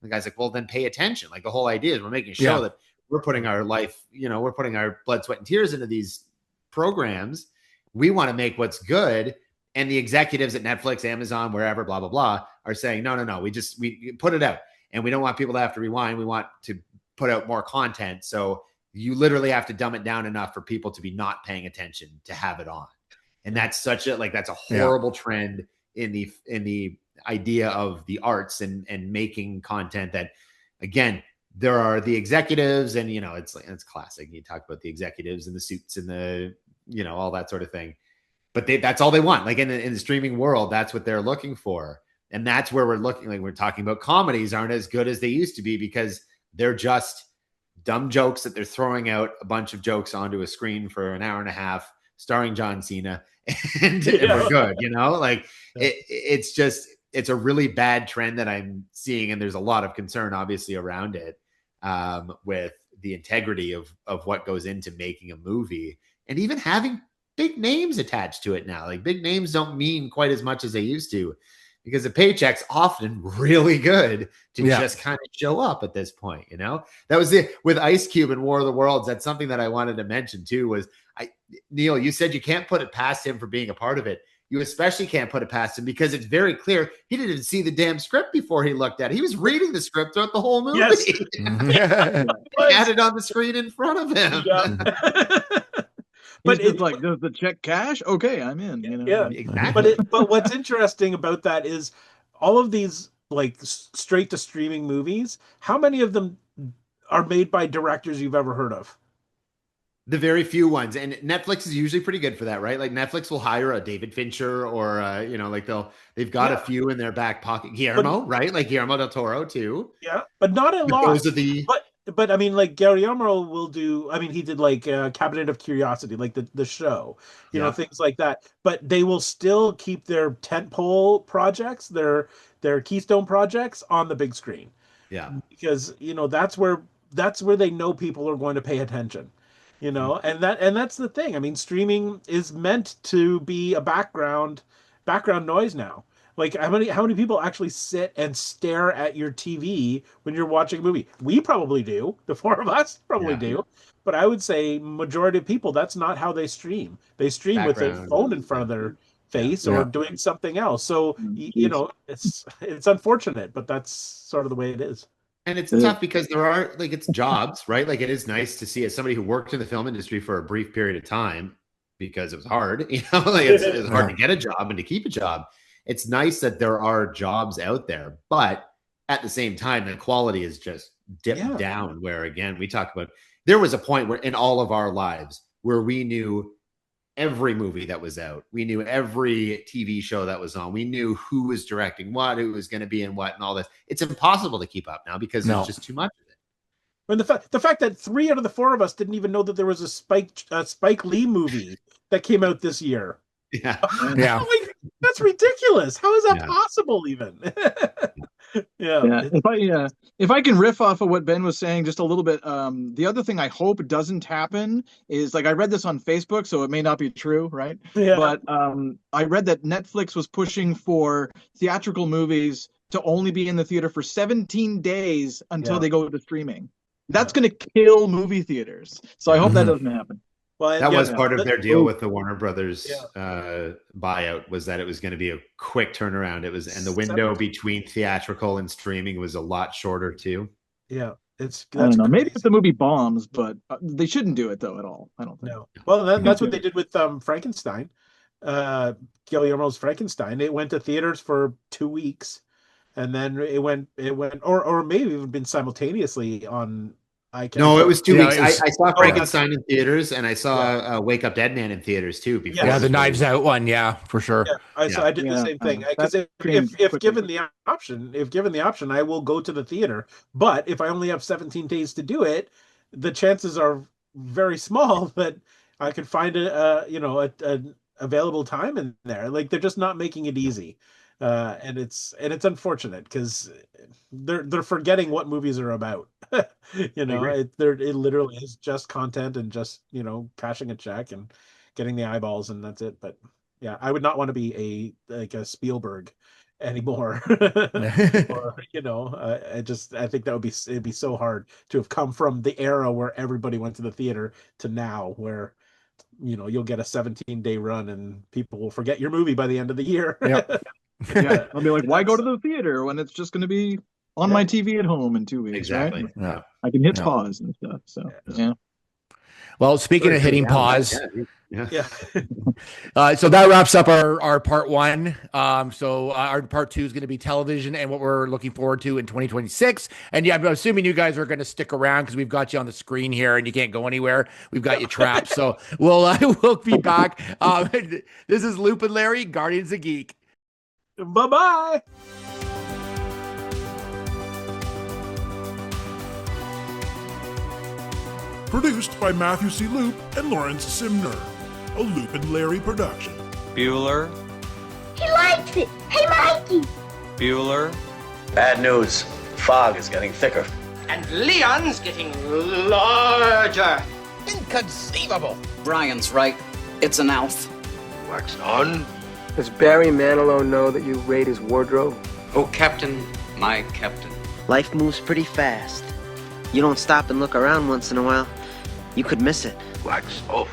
D: The guy's like, well, then pay attention. Like, the whole idea is we're making sure that we're putting our life, we're putting our blood, sweat, and tears into these programs. We want to make what's good. And the executives at Netflix, Amazon, wherever, blah, blah, blah, are saying, no, we put it out, and we don't want people to have to rewind. We want to put out more content. So you literally have to dumb it down enough for people to be not paying attention to have it on. And that's that's a horrible trend in the idea of the arts and making content that, again, there are the executives, and, it's classic. You talk about the executives and the suits and the, all that sort of thing, but that's all they want. Like, in the streaming world, that's what they're looking for. And that's where we're looking. Like, we're talking about comedies aren't as good as they used to be because they're just dumb jokes that they're throwing out a bunch of jokes onto a screen for an hour and a half starring John Cena and we're good, it's a really bad trend that I'm seeing. And there's a lot of concern obviously around it, with the integrity of what goes into making a movie, and even having big names attached to it now. Like, big names don't mean quite as much as they used to, because the paycheck's often really good to just kind of show up at this point. That was it with Ice Cube and War of the Worlds. That's something that I wanted to mention too, was Neil, you said you can't put it past him for being a part of it. You especially can't put it past him because it's very clear he didn't even see the damn script before he looked at it. He was reading the script throughout the whole movie. Yes. He had it on the screen in front of him.
E: Yeah. But it's like, does the check cash? Okay, I'm in.
B: Yeah, exactly. But what's interesting about that is all of these like straight to streaming movies, how many of them are made by directors you've ever heard of?
D: The very few ones, and Netflix is usually pretty good for that, right? Like Netflix will hire a David Fincher, or like they've got a few in their back pocket. Guillermo, right? Like Guillermo del Toro too.
B: Yeah, but not a lot.
D: Those are the.
B: But I mean, like Guillermo will do. I mean, he did like Cabinet of Curiosity, like the show, things like that. But they will still keep their tentpole projects, their keystone projects on the big screen.
D: Yeah,
B: because that's where they know people are going to pay attention. And that's the thing. I mean, streaming is meant to be a background noise now. Like how many people actually sit and stare at your TV when you're watching a movie? We probably do. The four of us probably do. But I would say majority of people, that's not how they stream. They stream with their phone in front of their face or doing something else. So it's unfortunate, but that's sort of the way it is.
D: And it's tough because there are it's jobs, right? Like it is nice to see as somebody who worked in the film industry for a brief period of time because it was hard, it's hard to get a job and to keep a job. It's nice that there are jobs out there, but at the same time, the quality is just dipped down where, again, we talk about, there was a point where in all of our lives where we knew every movie that was out. We knew every TV show that was on. We knew who was directing what, who was going to be in what, and all this. It's impossible to keep up now because there's just too much of it.
B: And the fact that 3 out of the 4 of us didn't even know that there was a Spike Lee movie that came out this year.
D: Yeah.
B: That's ridiculous. How is that possible even?
E: If I can riff off of what Ben was saying just a little bit, the other thing I hope doesn't happen is, like, I read this on Facebook, so it may not be true, right? Yeah. But I read that Netflix was pushing for theatrical movies to only be in the theater for 17 days until they go to streaming. That's going to kill movie theaters. So I hope that doesn't happen.
D: Well, that was part of their deal with the Warner Brothers buyout, was that it was going to be a quick turnaround. It was, and the window between theatrical and streaming was a lot shorter too.
B: Yeah, I
E: don't know. Maybe if the movie bombs, but they shouldn't do it though at all. I don't think.
B: No. Well, that's what they did with Frankenstein. Guillermo's Frankenstein. It went to theaters for 2 weeks, and then it went, or maybe even been simultaneously on.
D: No, it was 2 weeks. I saw Frankenstein in theaters, and I saw Wake Up Dead Man in theaters too.
C: Before the Knives Out one, for sure.
B: I did the same thing because if given the option, I will go to the theater. But if I only have 17 days to do it, the chances are very small that I could find a available time in there. Like, they're just not making it easy. And it's unfortunate because they're forgetting what movies are about. It literally is just content and just cashing a check and getting the eyeballs, and that's it. But yeah, I would not want to be a Spielberg anymore. Or I think that it'd be so hard to have come from the era where everybody went to the theater to now where you'll get a 17-day run and people will forget your movie by the end of the year.
E: I'll be like, why go to the theater when it's just going to be on my TV at home in 2 weeks?
D: Exactly.
E: Right? Yeah. I can hit pause and stuff. So
C: Well, speaking of hitting pause, so that wraps up our part 1. So our part 2 is going to be television and what we're looking forward to in 2026. And I'm assuming you guys are going to stick around because we've got you on the screen here and you can't go anywhere. We've got you trapped. So we'll be back. This is Loop and Larry, Guardians of Geek.
B: Bye-bye.
A: Produced by Matthew C. Loop and Lawrence Simner. A Loop and Larry production.
F: Bueller.
G: He likes it. Hey, Mikey.
F: Bueller.
H: Bad news. Fog is getting thicker.
I: And Leon's getting larger.
H: Inconceivable.
J: Brian's right. It's an elf.
H: Wax on.
K: Does Barry Manilow know that you raid his wardrobe?
J: Oh, Captain, my Captain.
L: Life moves pretty fast. You don't stop and look around once in a while, you could miss it.
H: Wax off.